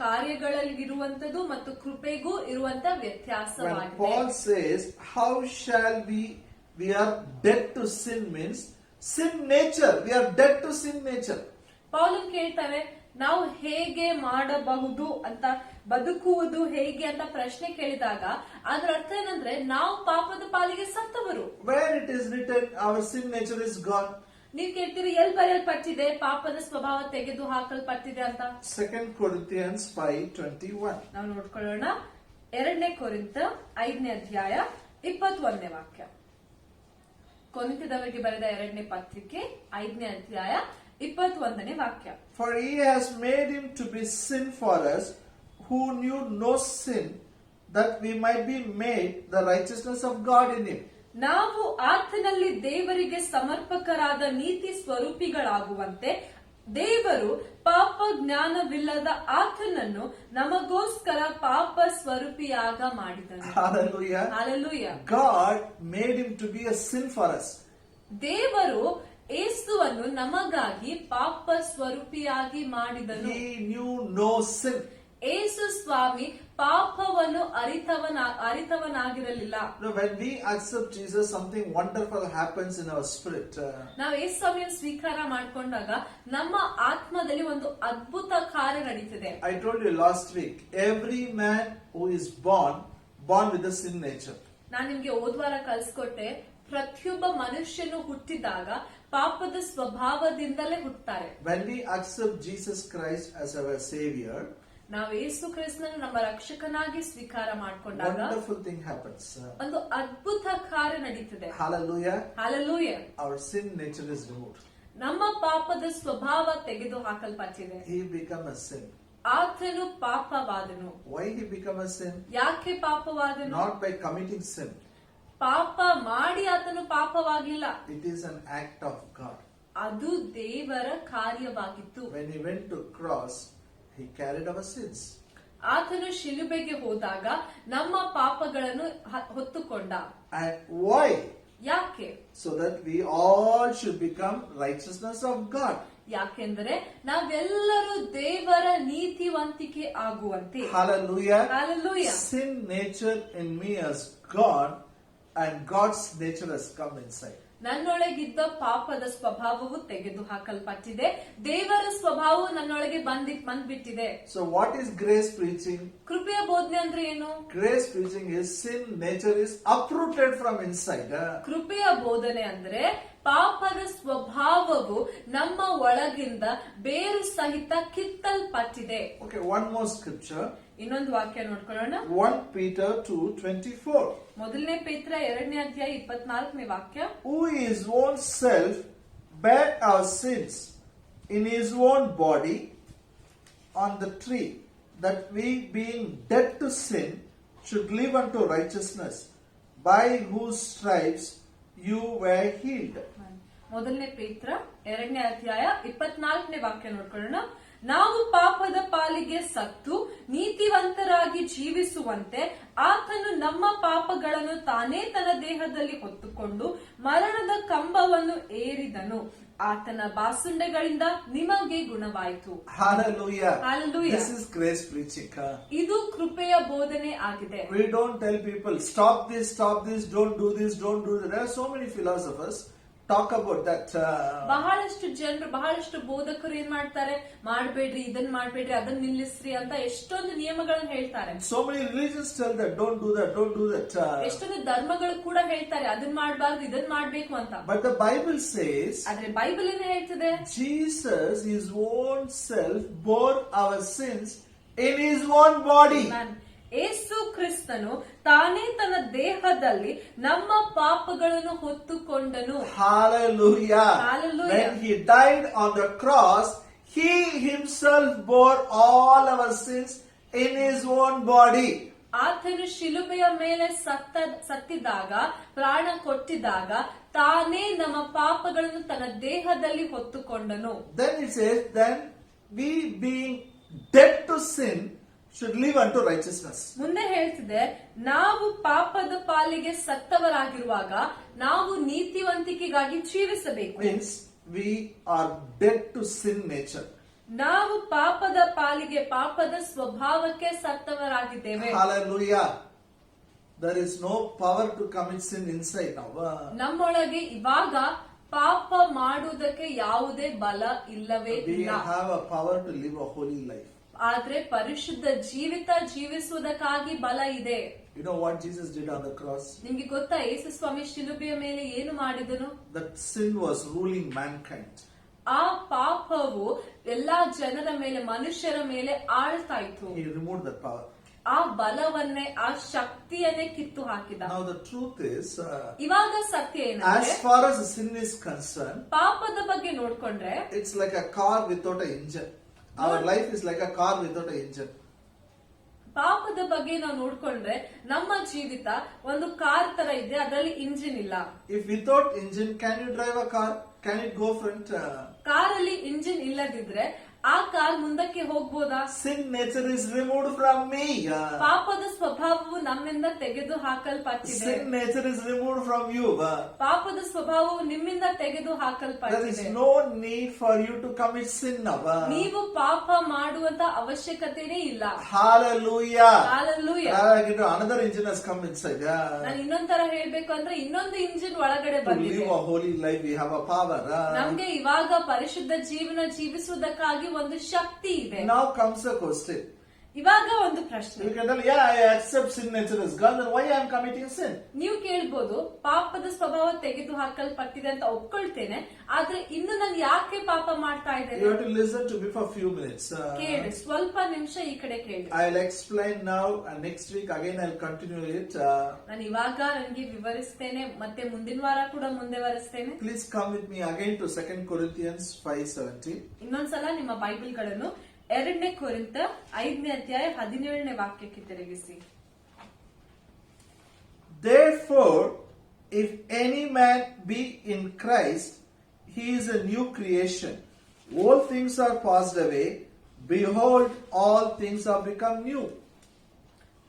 ಕಾರ್ಯಗಳಲ್ಲಿ ಇರುವಂತದ್ದು ಮತ್ತು ಕೃಪೆಗೂ ಇರುವಂತ ವ್ಯತ್ಯಾಸವಾಗಿದೆ. When Paul says, "How shall we are dead to sin," means sin nature. We are dead to sin nature. ಪೌಲನ್ ಕೇಳ್ತಾರೆ, ನಾವು ಹೇಗೆ ಮಾಡಬಹುದು ಅಂತ, ಬದುಕುವುದು ಹೇಗೆ ಅಂತ ಪ್ರಶ್ನೆ ಕೇಳಿದಾಗ ಅದರ ಅರ್ಥ ಏನಂದ್ರೆ ನಾವು ಪಾಪದ ಪಾಲಿಗೆ ಸತ್ತವರು. Where it is written, our sin nature is gone. ನೀವ್ ಕೇಳ್ತೀರಿ, ಎಲ್ಲಿ ಬರೆಯಲ್ಪಟ್ಟಿದೆ ಪಾಪದ ಸ್ವಭಾವ ತೆಗೆದು ಹಾಕಲ್ಪಟ್ಟಿದೆ ಅಂತ? 2 Corinthians 5:21. ನಾವು ನೋಡ್ಕೊಳ್ಳೋಣ. 2 ಕೊರಿಂಥ 5ನೇ ಅಧ್ಯಾಯ 21ನೇ ವಾಕ್ಯ. ಕೊರಿಂಥದವರಿಗೆ ಬರೆದ 2ನೇ ಪತ್ರಿಕೆ 5ನೇ ಅಧ್ಯಾಯ 21ನೇ ವಾಕ್ಯ. For he has made him to be sin for us, who knew no sin, that we might be made the righteousness of God in him. ನಾವು ಆತನಲ್ಲಿ ದೇವರಿಗೆ ಸಮರ್ಪಕರಾದ ನೀತಿ ಸ್ವರೂಪಿಗಳಾಗುವಂತೆ ದೇವರು ಪಾಪ ಜ್ಞಾನವಿಲ್ಲದ ಆತನನ್ನು ನಮಗೋಸ್ಕರ ಪಾಪ ಸ್ವರೂಪಿಯಾಗ ಮಾಡಿದನು. Hallelujah. Hallelujah. God made him to be a sin for us. ದೇವರು ಯೇಸುವನ್ನು ನಮಗಾಗಿ ಪಾಪ ಸ್ವರೂಪಿಯಾಗಿ ಮಾಡಿದನು. He knew no sin. ಯೇಸು ಸ್ವಾಮಿ ಪಾಪವನ್ನು ಅರಿತವನಾಗಿರಲಿಲ್ಲ. When we accept Jesus, something wonderful happens in our spirit. ನಾವು ಯೇಸು ಸ್ವಾಮಿಯನ್ನು ಸ್ವೀಕಾರ ಮಾಡಿಕೊಂಡಾಗ ನಮ್ಮ ಆತ್ಮದಲ್ಲಿ ಒಂದು ಅದ್ಭುತ ಕಾರ್ಯ ನಡೀತದೆ. I told you last week, every man who is born with the sin nature. ನಾನು ನಿಮ್ಗೆ ಹೋದ್ವಾರ ಕಲ್ಸ್ಕೊಟ್ಟೆ, ಪ್ರತಿಯೊಬ್ಬ ಮನುಷ್ಯನು ಹುಟ್ಟಿದಾಗ ಪಾಪದ ಸ್ವಭಾವದಿಂದಲೇ ಹುಟ್ಟುತ್ತಾರೆ. When we accept Jesus Christ as our Savior, ನಾವು ಯೇಸು ಕ್ರಿಸ್ತನನ್ನು ನಮ್ಮ ರಕ್ಷಕನಾಗಿ ಸ್ವೀಕಾರ ಮಾಡಿಕೊಂಡಾಗ wonderful thing happens. ಒಂದು ಅದ್ಭುತ ಕಾರ್ಯ ನಡೀತದೆ. Hallelujah. Hallelujah. Our sin nature is removed. ನಮ್ಮ ಪಾಪದ ಸ್ವಭಾವ ತೆಗೆದು ಹಾಕಲ್ಪಟ್ಟಿದೆ. He became a sin. ಆತನು ಪಾಪವಾದನು. Why he became a sin? ಯಾಕೆ ಪಾಪವಾದನು? Not by committing sin. ಪಾಪ ಮಾಡಿ ಆತನು ಪಾಪವಾಗಿಲ್ಲ. It is an act of God. ಅದು ದೇವರ ಕಾರ್ಯವಾಗಿತ್ತು. When he went to cross, he carried our sins. ಆತನು ಶಿಲುಬೆಗೆ ಹೋದಾಗ ನಮ್ಮ ಪಾಪಗಳನ್ನು ಹೊತ್ತುಕೊಂಡ. And why? ಯಾಕೆ? So that we all should become righteousness of God. ಯಾಕೆಂದರೆ ನಾವೆಲ್ಲರೂ ದೇವರ ನೀತಿವಂತಿಕೆ ಆಗುವಂತೆ. Hallelujah. Hallelujah. Sin nature in me has gone and God's nature has come inside. ನನ್ನೊಳಗಿದ್ದ ಪಾಪದ ಸ್ವಭಾವವು ತೆಗೆದು ಹಾಕಲ್ಪಟ್ಟಿದೆ, ದೇವರ ಸ್ವಭಾವವು ನನ್ನೊಳಗೆ ಬಂದ್ಬಿಟ್ಟಿದೆ. So what is grace preaching? ಕೃಪೆಯ ಬೋಧನೆ ಅಂದ್ರೆ ಏನು? Grace preaching is sin nature is uprooted from inside. ಕೃಪೆಯ ಬೋಧನೆ ಅಂದ್ರೆ ಪಾಪದ ಸ್ವಭಾವವು ನಮ್ಮ ಒಳಗಿಂದ ಬೇರು ಸಹಿತ ಕಿತ್ತಲ್ಪಟ್ಟಿದೆ. Okay, one more scripture. ಇನ್ನೊಂದು ವಾಕ್ಯ ನೋಡ್ಕೊಳ್ಳೋಣ. 1 Peter 2:24. ಮೊದಲನೇ ಪೇತ್ರ 2ನೇ ಅಧ್ಯಾಯ 24ನೇ ವಾಕ್ಯ. Who his own self bare our sins in his own body on the tree, that we being dead to sin should live unto righteousness, by whose stripes you were healed. ಮೊದಲನೇ ಪೇತ್ರ 2ನೇ ಅಧ್ಯಾಯ 24ನೇ ವಾಕ್ಯ ನೋಡ್ಕೊಳ್ಳೋಣ. ನಾವು ಪಾಪದ ಪಾಲಿಗೆ ಸತ್ತು ನೀತಿವಂತರಾಗಿ ಜೀವಿಸುವಂತೆ ಆತನು ನಮ್ಮ ಪಾಪಗಳನ್ನು ತಾನೇ ತನ್ನ ದೇಹದಲ್ಲಿ ಹೊತ್ತುಕೊಂಡು ಮರಣದ ಕಂಬವನ್ನು ಏರಿದನು. ಆತನ ಬಾಸುಂಡೆಗಳಿಂದ ನಿಮಗೆ ಗುಣವಾಯಿತು. Hallelujah. Hallelujah. This is grace preaching. ಇದು ಕೃಪೆಯ ಬೋಧನೆ ಆಗಿದೆ. We don't tell people stop this, don't do this, don't do that. There are so many philosophers talk about that. ಬಹಳಷ್ಟು ಜನರು, ಬಹಳಷ್ಟು ಬೋಧಕರು ಏನ್ ಮಾಡ್ತಾರೆ, ಮಾಡ್ಬೇಡ್ರಿ, ಇದನ್ನ ಮಾಡ್ಬೇಡ್ರಿ, ಅದನ್ನ ನಿಲ್ಲಿಸ್ರಿ ಅಂತ ಎಷ್ಟೊಂದು ನಿಯಮಗಳನ್ನು ಹೇಳ್ತಾರೆ. So many religions tell that don't do that, don't do that. ಎಷ್ಟೊಂದು ಧರ್ಮಗಳು ಕೂಡ ಹೇಳ್ತಾರೆ ಅದನ್ನ ಮಾಡಬಾರ್ದು, ಇದನ್ನ ಮಾಡ್ಬೇಕು ಅಂತ. But the Bible says, ಆದ್ರೆ ಬೈಬಲ್ ಏನ್ ಹೇಳ್ತದೆ? Jesus his own self bore our sins in his own body. ಯೇಸು ಕ್ರಿಸ್ತನು ತಾನೇ ತನ್ನ ದೇಹದಲ್ಲಿ ನಮ್ಮ ಪಾಪಗಳನ್ನು ಹೊತ್ತುಕೊಂಡನು. Hallelujah. Hallelujah. When he died on the cross, he himself bore all our sins in his own body. ಆತನು ಶಿಲುಬೆಯ ಮೇಲೆ ಸತ್ತಿದಾಗ, ಪ್ರಾಣ ಕೊಟ್ಟಿದಾಗ ತಾನೇ ನಮ್ಮ ಪಾಪಗಳನ್ನು ತನ್ನ ದೇಹದಲ್ಲಿ ಹೊತ್ತುಕೊಂಡನು. Then it says, then we being dead to sin should live unto righteousness. ಮುಂದೆ ಹೇಳ್ತಿದೆ, ನಾವು ಪಾಪದ ಪಾಲಿಗೆ ಸತ್ತವರಾಗಿರುವಾಗ ನಾವು ನೀತಿವಂತಿಕೆಗಾಗಿ ಜೀವಿಸಬೇಕು. Means we are dead to sin nature. ನಾವು ಪಾಪದ ಪಾಲಿಗೆ, ಪಾಪದ ಸ್ವಭಾವಕ್ಕೆ ಸತ್ತವರಾಗಿದ್ದೇವೆ. Hallelujah. There is no power to commit sin inside now. ನಮ್ಮೊಳಗೆ ಇವಾಗ ಪಾಪ ಮಾಡುವುದಕ್ಕೆ ಯಾವುದೇ ಬಲ ಇಲ್ಲವೇ We ಇಲ್ಲ. have a power to live a holy life. ಆದ್ರೆ ಪರಿಶುದ್ಧ ಜೀವಿತ ಜೀವಿಸುವುದಕ್ಕಾಗಿ ಬಲ ಇದೆ. You know what Jesus did on the cross? ನಿಮ್ಗೆ ಗೊತ್ತಾ ಯೇಸು ಸ್ವಾಮಿ ಶಿಲುಬೆಯ ಮೇಲೆ ಏನು ಮಾಡಿದನು? That sin was ruling mankind. ಆ ಪಾಪವು ಎಲ್ಲಾ ಜನರ ಮೇಲೆ, ಮನುಷ್ಯರ ಮೇಲೆ ಆಳ್ತಾ ಇತ್ತು. He removed that power. ಆ ಬಲವನ್ನೇ, ಆ ಶಕ್ತಿಯನ್ನೇ ಕಿತ್ತು ಹಾಕಿದ. Now the truth is, ಇವಾಗ ಸತ್ಯ ಏನಂದ್ರೆ, as far as sin is concerned, ಪಾಪದ ಬಗ್ಗೆ ನೋಡ್ಕೊಂಡ್ರೆ it's like a car without an engine. Our life is like a car without an engine. ಪಾಪದ ಬಗ್ಗೆ ನಾವು ನೋಡ್ಕೊಂಡ್ರೆ ನಮ್ಮ ಜೀವಿತ ಒಂದು ಕಾರ್ ತರ ಇದೆ, ಅದರಲ್ಲಿ ಇಂಜಿನ್ ಇಲ್ಲ. If without engine, can you drive a car? Can it go front? ಕಾರಲ್ಲಿ ಇಂಜಿನ್ ಇಲ್ಲದಿದ್ರೆ ಆ ಕಾರ್ ಮುಂದಕ್ಕೆ ಹೋಗ್ಬೋದಾ? Sin nature is removed from me. ಪಾಪದ ಸ್ವಭಾವವು ನಮ್ಮಿಂದ ತೆಗೆದು ಹಾಕಲ್ಪಟ್ಟಿದೆ. Sin nature is removed from you. ಪಾಪದ ಸ್ವಭಾವವು ನಿಮ್ಮಿಂದ ತೆಗೆದು There ಹಾಕಲ್ಪಟ್ಟಿದೆ. is no need for you to commit sin now. ನೀವು ಪಾಪ ಮಾಡುವಂತ ಅವಶ್ಯಕತೆನೇ ಇಲ್ಲ. Hallelujah. Hallelujah. Another engine has come inside. ನಾನು ಇನ್ನೊಂದ್ ತರ ಹೇಳ್ಬೇಕು ಅಂದ್ರೆ ಇನ್ನೊಂದು ಇಂಜಿನ್ ಒಳಗಡೆ To ಬಂದಿದೆ. live a holy life, we have a power. ನಮ್ಗೆ ಇವಾಗ ಪರಿಶುದ್ಧ ಜೀವನ ಜೀವಿಸುವುದಕ್ಕಾಗಿ ಒಂದು ಶಕ್ತಿ ಇದೆ. Now comes the question. ಇವಾಗ ಒಂದು ಪ್ರಶ್ನೆ. You can tell, yeah, I accept sin nature is gone, then why I am committing sin? ನೀವು ಕೇಳ್ಬೋದು, ಪಾಪದ ಸ್ವಭಾವ ತೆಗೆದು ಹಾಕಲ್ಪಟ್ಟಿದೆ ಅಂತ ಒಪ್ಕೊಳ್ತೇನೆ, ಆದ್ರೆ ಇನ್ನು ನಾನು ಯಾಕೆ ಪಾಪ ಮಾಡ್ತಾ You ಇದ್ದೇನೆ? have to listen to me for a few minutes. ಕೇಳಿ, ಸ್ವಲ್ಪ ನಿಮಿಷ ಈ ಕಡೆ ಕೇಳಿ. I'll explain now, and next week again I'll continue it. ನಾನು ಇವಾಗ ನನಗೆ ವಿವರಿಸ್ತೇನೆ, ಮತ್ತೆ ಮುಂದಿನ ವಾರ ಕೂಡ ಮುಂದುವರಿಸ್ತೇನೆ. Please come with me again to 2 Corinthians 5:17. ಇನ್ನೊಂದ್ಸಲ ನಿಮ್ಮ ಬೈಬಲ್ಗಳನ್ನು 2 ಕೊರಿಂಥ 5ನೇ ಅಧ್ಯಾಯ 17ನೇ ವಾಕ್ಯಕ್ಕೆ ತಿರುಗಿಸಿ. Therefore, if any man be in Christ, he is a new creation. All things are passed away. Behold, all things are become new.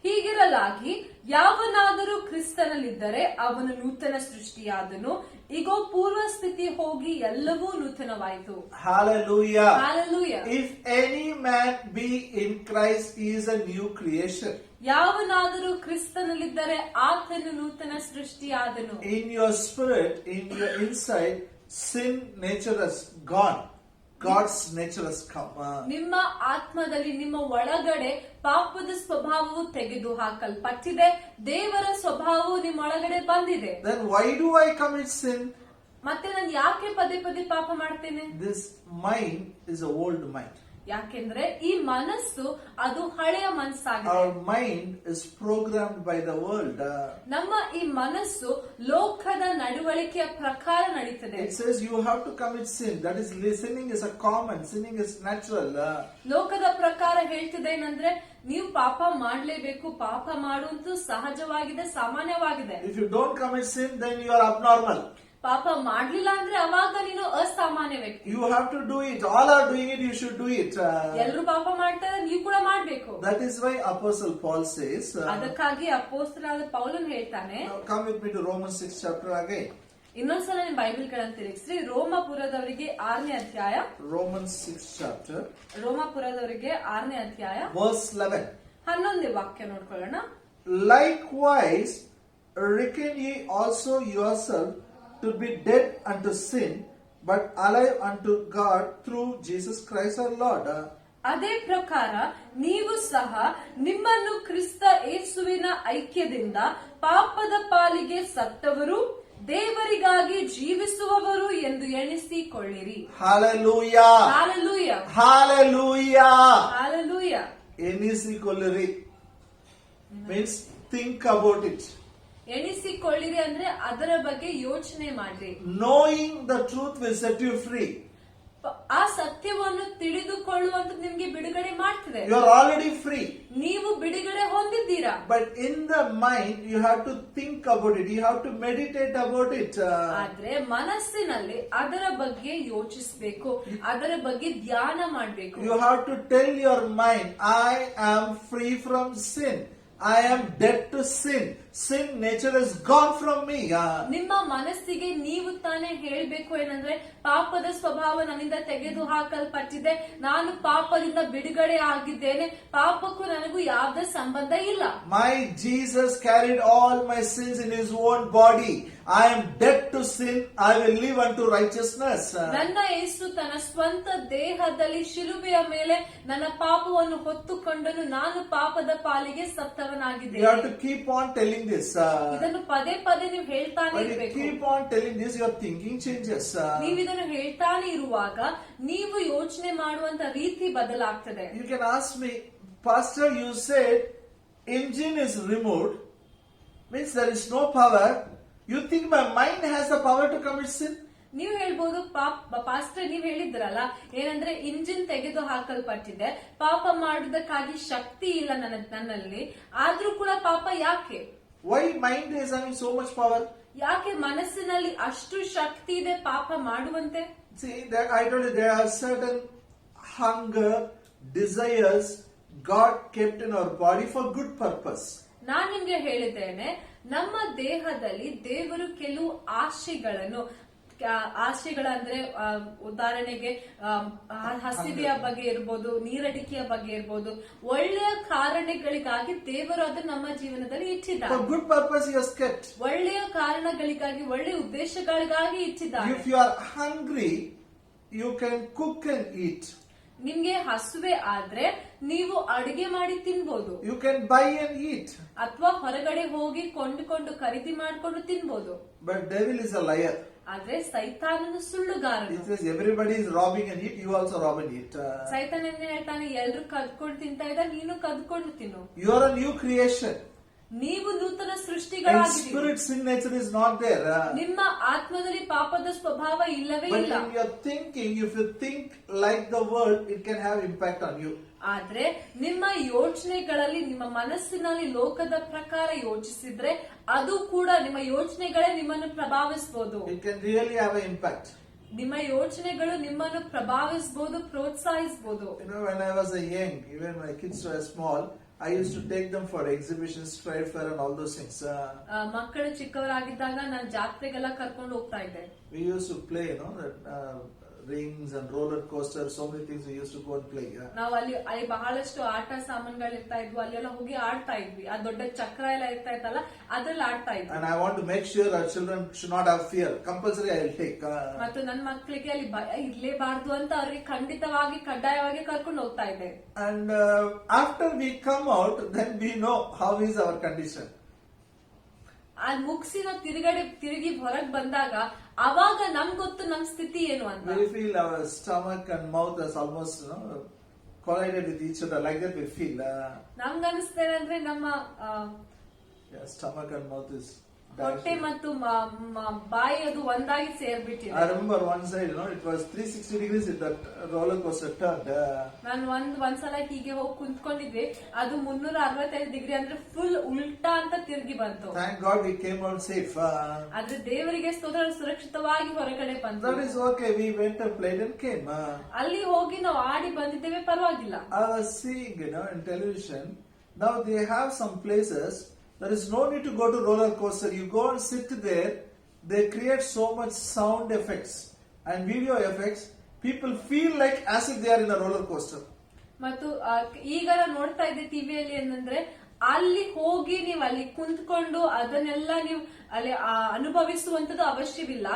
ಹೀಗಿರಲಾಗಿ ಯಾವನಾದರೂ ಕ್ರಿಸ್ತನಲ್ಲಿದ್ದರೆ ಅವನು ನೂತನ ಸೃಷ್ಟಿಯಾದನು, ಈಗೋ ಪೂರ್ವ ಸ್ಥಿತಿ ಹೋಗಿ ಎಲ್ಲವೂ ನೂತನವಾಯಿತು. Hallelujah. Hallelujah. If any man be in Christ, he is a new creation. ಯಾವನಾದರೂ ಕ್ರಿಸ್ತನಲ್ಲಿದ್ದರೆ ಆತನು ನೂತನ ಸೃಷ್ಟಿಯಾದನು. In your spirit, in your inside, sin nature has gone. God's nature has come. ನಿಮ್ಮ ಆತ್ಮದಲ್ಲಿ, ನಿಮ್ಮ ಒಳಗಡೆ ಪಾಪದ ಸ್ವಭಾವವು ತೆಗೆದು ಹಾಕಲ್ಪಟ್ಟಿದೆ, ದೇವರ ಸ್ವಭಾವವು ನಿಮ್ಮ ಒಳಗಡೆ ಬಂದಿದೆ. Then why do I commit sin? ಮತ್ತೆ ನಾನು ಯಾಕೆ ಪದೇ ಪದೇ ಪಾಪ ಮಾಡ್ತೇನೆ? This mind is an old mind. ಯಾಕೆಂದ್ರೆ ಈ ಮನಸ್ಸು ಅದು ಹಳೆಯ ಮನಸ್ಸಾಗಿದೆ. Our mind is programmed by the world. ನಮ್ಮ ಈ ಮನಸ್ಸು ಲೋಕದ ನಡವಳಿಕೆಯ ಪ್ರಕಾರ ನಡೀತದೆ. It says you have to commit sin. That is, sinning is a common. Sinning is natural. ಲೋಕದ ಪ್ರಕಾರ ಹೇಳ್ತಿದೆ ಏನಂದ್ರೆ ನೀವು ಪಾಪ ಮಾಡ್ಲೇಬೇಕು, ಪಾಪ ಮಾಡುವಂತೂ ಸಹಜವಾಗಿದೆ, ಸಾಮಾನ್ಯವಾಗಿದೆ. If you don't commit sin, then you are abnormal. ಪಾಪ ಮಾಡ್ಲಿಲ್ಲ ಅಂದ್ರೆ ಅವಾಗ ನೀನು ಅಸಾಮಾನ್ಯ ವ್ಯಕ್ತಿ. You have to do it. All are doing it. You should do it. ಎಲ್ರು ಪಾಪ ಮಾಡ್ತಾರೆ, ನೀವು ಕೂಡ ಮಾಡ್ಬೇಕು. That is why Apostle Paul says. ಅದಕ್ಕಾಗಿ ಅಪೊಸ್ತಲನಾದ ಪೌಲನು ಹೇಳ್ತಾನೆ. Now come with me to Romans 6 chapter again. ಇನ್ನೊಂದ್ಸಲ ನಿಮ್ ಬೈಬಲ್ ಗಳನ್ನ ತಿರುಗಿಸ್ರಿ. ರೋಮಾಪುರದವರಿಗೆ 6ನೇ ಅಧ್ಯಾಯ. Romans 6 chapter. ರೋಮಾಪುರದವರಿಗೆ 6ನೇ ಅಧ್ಯಾಯ verse 11. 11ನೇ ವಾಕ್ಯ ನೋಡ್ಕೊಳ್ಳೋಣ. Likewise, reckon ye also yourself to be dead unto sin, but alive unto God through Jesus Christ our Lord. ಅದೇ ಪ್ರಕಾರ ನೀವು ಸಹ ನಿಮ್ಮನ್ನು ಕ್ರಿಸ್ತ ಯೇಸುವಿನ ಐಕ್ಯದಿಂದ ಪಾಪದ ಪಾಲಿಗೆ ಸತ್ತವರು, ದೇವರಿಗಾಗಿ ಜೀವಿಸುವವರು ಎಂದು ಎಣಿಸಿಕೊಳ್ಳಿರಿ. Hallelujah. Hallelujah. Hallelujah. Hallelujah. Enisikolleri means think about it. ಎಣಿಸಿಕೊಳ್ಳಿರಿ ಅಂದ್ರೆ ಅದರ ಬಗ್ಗೆ ಯೋಚನೆ ಮಾಡ್ರಿ. Knowing the truth will set you free. ಆ ಸತ್ಯವನ್ನು ತಿಳಿದುಕೊಳ್ಳುವಂತ ನಿಮ್ಗೆ ಬಿಡುಗಡೆ ಮಾಡ್ತದೆ. You are already free. ನೀವು ಬಿಡುಗಡೆ ಹೊಂದಿದ್ದೀರಾ. But in the mind, you have to think about it. You have to meditate about it. ಆದ್ರೆ ಮನಸ್ಸಿನಲ್ಲಿ ಅದರ ಬಗ್ಗೆ ಯೋಚಿಸಬೇಕು, ಅದರ ಬಗ್ಗೆ ಧ್ಯಾನ ಮಾಡಬೇಕು. You have to tell your mind, I am free from sin. I am dead to sin. Sin nature is gone from me. ನಿಮ್ಮ ಮನಸ್ಸಿಗೆ ನೀವು ತಾನೇ ಹೇಳ್ಬೇಕು ಏನಂದ್ರೆ, ಪಾಪದ ಸ್ವಭಾವ ನನ್ನಿಂದ ತೆಗೆದು ಹಾಕಲ್ಪಟ್ಟಿದೆ, ನಾನು ಪಾಪದಿಂದ ಬಿಡುಗಡೆ ಆಗಿದ್ದೇನೆ, ಪಾಪಕ್ಕೂ ನನಗೂ ಯಾವುದೇ ಸಂಬಂಧ ಇಲ್ಲ. My Jesus carried all my sins in his own body. I am dead to sin. I will live unto righteousness. ನನ್ನ ಯೇಸು ತನ್ನ ಸ್ವಂತ ದೇಹದಲ್ಲಿ ಶಿಲುಬೆಯ ಮೇಲೆ ನನ್ನ ಪಾಪವನ್ನು ಹೊತ್ತುಕೊಂಡನು, ನಾನು ಪಾಪದ ಪಾಲಿಗೆ You have ಸತ್ತವನಾಗಿದ್ದೇನೆ. to keep on telling this. ಇದನ್ನು ಪದೇ ಪದೇ ನೀವು ಹೇಳ್ತಾನೆ When you ಇರಬೇಕು. keep on telling this, your thinking changes. ನೀವು ಇದನ್ನು ಹೇಳ್ತಾನೆ ಇರುವಾಗ ನೀವು ಯೋಚನೆ ಮಾಡುವಂತ ರೀತಿ ಬದಲಾಗ್ತದೆ. You can ask me, Pastor, you said engine is removed, means there is no power. You think my mind has the power to commit sin? ನೀವು ಹೇಳ್ಬೋದು, ಪಾಸ್ಟರ್ ನೀವು ಹೇಳಿದ್ರಲ್ಲ ಏನಂದ್ರೆ ಇಂಜಿನ್ ತೆಗೆದು ಹಾಕಲ್ಪಟ್ಟಿದೆ, ಪಾಪ ಮಾಡುವುದಕ್ಕಾಗಿ ಶಕ್ತಿ ಇಲ್ಲ ನನ್ನಲ್ಲಿ, ಆದ್ರೂ ಕೂಡ ಪಾಪ ಯಾಕೆ? Why mind is having so much power? ಯಾಕೆ ಮನಸ್ಸಿನಲ್ಲಿ ಅಷ್ಟು ಶಕ್ತಿ ಇದೆ ಪಾಪ ಮಾಡುವಂತೆ? See, I told you there are certain hunger, desires God kept in our body for good purpose. ನಾನ್ ನಿಮ್ಗೆ ಹೇಳಿದ್ದೇನೆ, ನಮ್ಮ ದೇಹದಲ್ಲಿ ದೇವರು ಕೆಲವು ಆಶೆಗಳಂದ್ರೆ ಉದಾಹರಣೆಗೆ ಹಸಿವೆಯ ಬಗ್ಗೆ ಇರ್ಬೋದು, ನೀರಡಿಕೆಯ ಬಗ್ಗೆ ಇರ್ಬೋದು, ಒಳ್ಳೆಯ ಕಾರಣಗಳಿಗಾಗಿ ದೇವರು ಅದು ನಮ್ಮ ಜೀವನದಲ್ಲಿ ಇಟ್ಟಿದ್ದಾರೆ. For good purpose he has kept. ಒಳ್ಳೆಯ ಕಾರಣಗಳಿಗಾಗಿ, ಒಳ್ಳೆಯ ಉದ್ದೇಶಗಳಿಗಾಗಿ ಇಟ್ಟಿದ್ದಾರೆ. If you are hungry, you can cook and eat. ನಿಮ್ಗೆ ಹಸುವೆ ಆದ್ರೆ ನೀವು ಅಡಿಗೆ ಮಾಡಿ ತಿನ್ಬೋದು. You can buy and eat. ಅಥವಾ ಹೊರಗಡೆ ಹೋಗಿ ಕೊಂಡುಕೊಂಡು ಖರೀದಿ ಮಾಡ್ಕೊಂಡು ತಿನ್ಬೋದು. But devil is a liar. ಆದ್ರೆ ಸೈತಾನನು ಸುಳ್ಳುಗಾರನು. He says everybody is robbing and eat, you also rob and eat. ಸೈತಾನ ಹೇಳ್ತಾನೆ, ಎಲ್ರು ಕದ್ಕೊಂಡು ತಿಂತಾ ಇದ್ದ, ನೀನು ಕದ್ಕೊಂಡು ತಿನ್ನು. You are a new creation. ನೀವು ನೂತನ In ಸೃಷ್ಟಿಗಳಾಗಿದ್ದೀರಿ. spirit, sin nature is not there. ನಿಮ್ಮ ಆತ್ಮದಲ್ಲಿ ಪಾಪದ ಸ್ವಭಾವ ಇಲ್ಲವೇ But ಇಲ್ಲ. in your thinking, if you think like the world, it can have impact on you. ಆದ್ರೆ ನಿಮ್ಮ ಯೋಚನೆಗಳಲ್ಲಿ, ನಿಮ್ಮ ಮನಸ್ಸಿನಲ್ಲಿ ಲೋಕದ ಪ್ರಕಾರ ಯೋಚಿಸಿದ್ರೆ ಅದು ಕೂಡ ನಿಮ್ಮ ಯೋಚನೆಗಳೇ ನಿಮ್ಮನ್ನು ಪ್ರಭಾವಿಸಬಹುದು. It can really have an impact. ನಿಮ್ಮ ಯೋಚನೆಗಳು ನಿಮ್ಮನ್ನು ಪ್ರಭಾವಿಸಬಹುದು, ಪ್ರೋತ್ಸಾಹಿಸಬಹುದು. You know, when I was a young, even my kids were small, I used to take them for exhibitions, trade fair and all those things. ಮಕ್ಕಳು ಚಿಕ್ಕವರಾಗಿದ್ದಾಗ ನಾನು ಜಾತ್ರೆಗೆಲ್ಲ ಕರ್ಕೊಂಡು ಹೋಗ್ತಾ ಇದ್ದೆ. We used to play, you know, that rings and roller coasters, so many things we used to go and play. ನಾವು ಅಲ್ಲಿ ಬಹಳಷ್ಟು ಆಟ ಸಾಮಾನುಗಳು ಇರ್ತಾ ಇದ್ವು, ಅಲ್ಲೆಲ್ಲ ಹೋಗಿ ಆಡ್ತಾ ಇದ್ವಿ. ಆ ದೊಡ್ಡ ಚಕ್ರ ಎಲ್ಲ ಇರ್ತಾ ಇತ್ತಲ್ಲ, ಅದ್ರಲ್ಲಿ ಆಡ್ತಾ ಇದ್ವಿ. And I want to make sure our children should not have fear. Compulsory I will take. ಮತ್ತು ನನ್ನ ಮಕ್ಕಳಿಗೆ ಅಲ್ಲಿ ಭಯ ಇರ್ಲೇಬಾರ್ದು ಅಂತ ಅವ್ರಿಗೆ ಖಂಡಿತವಾಗಿ ಕಡ್ಡಾಯವಾಗಿ ಕರ್ಕೊಂಡು ಹೋಗ್ತಾ ಇದ್ದೆ. And after we come out, then we know how is our condition. ಅದ್ ಮುಗಿಸಿ ನಾವು ತಿರುಗಿ ಹೊರಗ್ ಬಂದಾಗ ಅವಾಗ ನಮ್ಗ್ ಗೊತ್ತು ನಮ್ ಸ್ಥಿತಿ ಏನು ಅಂತ. We feel our stomach and mouth is almost, you know, collided with each other. Like that we feel. ನಮ್ಗ್ ಅನಿಸ್ತೇನಂದ್ರೆ ನಮ್ಮ stomach and mouth is. ಹೊಟ್ಟೆ ಮತ್ತು ಬಾಯಿ ಅದು ಒಂದಾಗಿ ಸೇರ್ಬಿಟ್ಟಿದೆ. I remember one side, you know, it was 360 degrees that roller coaster turned. ನಾನು ಒಂದ್ಸಲ ಹೀಗೆ ಹೋಗಿ ಕುಂತ್ಕೊಂಡಿದ್ವಿ, ಅದು 365 ಡಿಗ್ರಿ ಅಂದ್ರೆ ಫುಲ್ ಉಲ್ಟಾ ಅಂತ ತಿರುಗಿ ಬಂತು. Thank God we came out safe. ಆದ್ರೆ ದೇವರಿಗೆ ಸ್ತೋತ್ರ, ಸುರಕ್ಷಿತವಾಗಿ ಹೊರಗಡೆ ಬಂತು. That is okay. We went and played and came. ಅಲ್ಲಿ ಹೋಗಿ ನಾವು ಆಡಿ ಬಂದಿದ್ದೇವೆ, ಪರವಾಗಿಲ್ಲ. I was seeing, you know, in television. Now they have some places. There is no need to go to roller coaster. You go and sit there. They create so much sound effects and video effects. People feel like as if they are in a roller coaster. ಮತ್ತು ಈಗ ನೋಡ್ತಾ ಇದ್ದೆ ಟಿವಿಯಲ್ಲಿ ಏನಂದ್ರೆ, ಅಲ್ಲಿ ಹೋಗಿ ನೀವು ಅಲ್ಲಿ ಕುಂತ್ಕೊಂಡು ಅದನ್ನೆಲ್ಲ ನೀವು ಅಲ್ಲಿ ಅನುಭವಿಸುವಂತದ್ದು ಅವಶ್ಯವಿಲ್ಲ.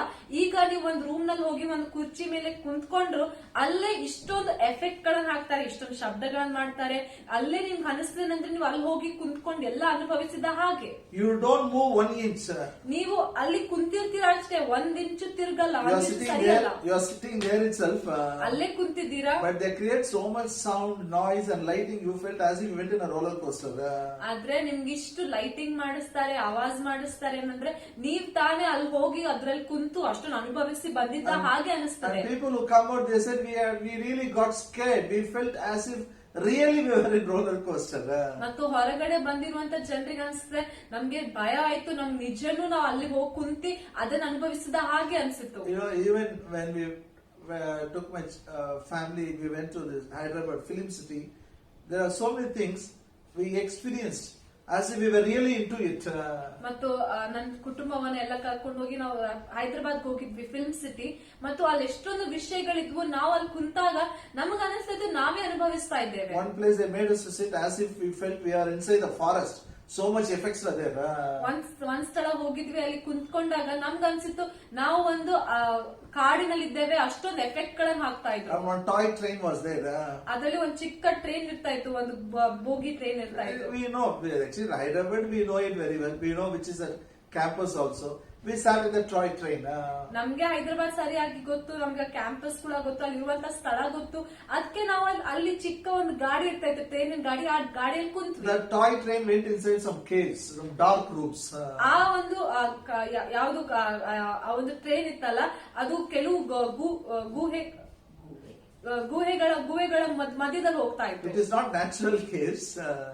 ಈಗ ನೀವು ಒಂದು ರೂಮ್ ನಲ್ಲಿ ಹೋಗಿ ಒಂದು ಕುರ್ಚಿ ಮೇಲೆ ಕುಂತ್ಕೊಂಡ್ರು ಅಲ್ಲೇ ಇಷ್ಟೊಂದು ಎಫೆಕ್ಟ್ ಗಳನ್ನ ಹಾಕ್ತಾರೆ, ಇಷ್ಟೊಂದು ಶಬ್ದಗಳನ್ನ ಮಾಡ್ತಾರೆ. ಅಲ್ಲೇ ನಿಮ್ಗೆ ಅನಿಸ್ತೇನಂದ್ರೆ ನೀವು ಅಲ್ಲಿ ಹೋಗಿ ಕುಂತ್ಕೊಂಡು ಎಲ್ಲ ಅನುಭವಿಸಿದ ಹಾಗೆ. You don't move 1 inch. ನೀವು ಅಲ್ಲಿ ಕುಂತಿರ್ತೀರ ಅಷ್ಟೇ, 1 ಇಂಚು ತಿರ್ಗಲ್ಲ, You are sitting there itself. ಅಲ್ಲೇ ಕುಂತಿದ್ದೀರಾ. But they create so much sound, noise and lighting. You felt as if you went in a roller coaster. ಆದ್ರೆ ನಿಮ್ಗೆ ಇಷ್ಟು ಲೈಟಿಂಗ್ ಮಾಡಿಸ್ತಾರೆ, ಆವಾಜ್ ಮಾಡಿಸ್ತಾರೆ ಏನಂದ್ರೆ ನೀವ್ ತಾನೇ ಅಲ್ಲಿ ಹೋಗಿ ಅದ್ರಲ್ಲಿ ಕುಂತು ಅಷ್ಟೊಂದು ಅನುಭವಿಸಿ ಬಂದಿದ್ದ ಹಾಗೆ ಅನಿಸ್ತದೆ. And people who come out, they said we really got scared. We felt as if really we were in roller coaster. ಮತ್ತು ಹೊರಗಡೆ ಬಂದಿರುವಂತ ಜನರಿಗೆ ಅನ್ಸುತ್ತೆ ನಮ್ಗೆ ಭಯ ಆಯ್ತು, ನಮ್ ನಿಜನೂ ನಾವು ಅಲ್ಲಿ ಹೋಗಿ ಕುಂತಿ ಅದನ್ನ ಅನುಭವಿಸಿದ ಹಾಗೆ ಅನ್ಸಿತ್ತು. You know, even when we took my family, we went to this Hyderabad Film City. There are so many things we experienced as if we were really into it. ಮತ್ತು ನನ್ನ ಕುಟುಂಬವನ್ನ ಎಲ್ಲ ಕರ್ಕೊಂಡು ಹೋಗಿ ನಾವು ಹೈದರಾಬಾದ್ ಹೋಗಿದ್ವಿ, ಫಿಲ್ಮ್ ಸಿಟಿ. ಮತ್ತು ಅಲ್ಲಿ ಎಷ್ಟೊಂದು ವಿಷಯಗಳಿದ್ವು, ನಾವು ಅಲ್ಲಿ ಕುಂತಾಗ ನಮಗ ಅನಿಸ್ತದೆ ನಾವೇ ಅನುಭವಿಸ್ತಾ ಇದ್ದೇವೆ. One place they made us to sit as if we felt we are inside the forest. So much effects are there. ಒಂದ್ ಸ್ಥಳ ಹೋಗಿದ್ವಿ, ಅಲ್ಲಿ ಕುಂತ್ಕೊಂಡಾಗ ನಮ್ಗ ಅನ್ಸಿತ್ತು ನಾವು ಒಂದು ಕಾಡಿನಲ್ಲಿದ್ದೇವೆ, ಅಷ್ಟೊಂದು ಎಫೆಕ್ಟ್ ಗಳನ್ನ ಹಾಕ್ತಾ ಇದ್ರು. One toy train was there. ಅದರಲ್ಲಿ ಒಂದು ಚಿಕ್ಕ ಟ್ರೈನ್ ಇರ್ತಾ ಇತ್ತು, ಒಂದು ಬೋಗಿ ಟ್ರೈನ್ ಇರ್ತಾ ಇತ್ತು. We know, actually Hyderabad we know it very well. We know which is a campus also. We sat in the toy train. ನಮ್ಗೆ ಹೈದರಾಬಾದ್ ಸರಿಯಾಗಿ ಗೊತ್ತು, ನಮ್ಗೆ ಕ್ಯಾಂಪಸ್ ಕೂಡ ಗೊತ್ತು, ಅಲ್ಲಿ ಇರುವಂತ ಸ್ಥಳ ಗೊತ್ತು. ಅದಕ್ಕೆ ನಾವು ಅಲ್ಲಿ ಚಿಕ್ಕ ಒಂದು ಗಾಡಿ ಇರ್ತಾ ಇತ್ತು, ಟ್ರೈನಿನ ಗಾಡಿ. ಆ ಗಾಡಿಯಲ್ಲಿ ಕುಂತ್ವಿ. The toy train went inside some caves, some dark rooms. ಆ ಒಂದು ಯಾವ್ದು ಆ ಒಂದು ಟ್ರೈನ್ ಇತ್ತಲ್ಲ, ಅದು ಕೆಲವು ಗುಹೆಗಳ ಮಧ್ಯದಲ್ಲಿ ಹೋಗ್ತಾ ಇತ್ತು. It is not natural caves.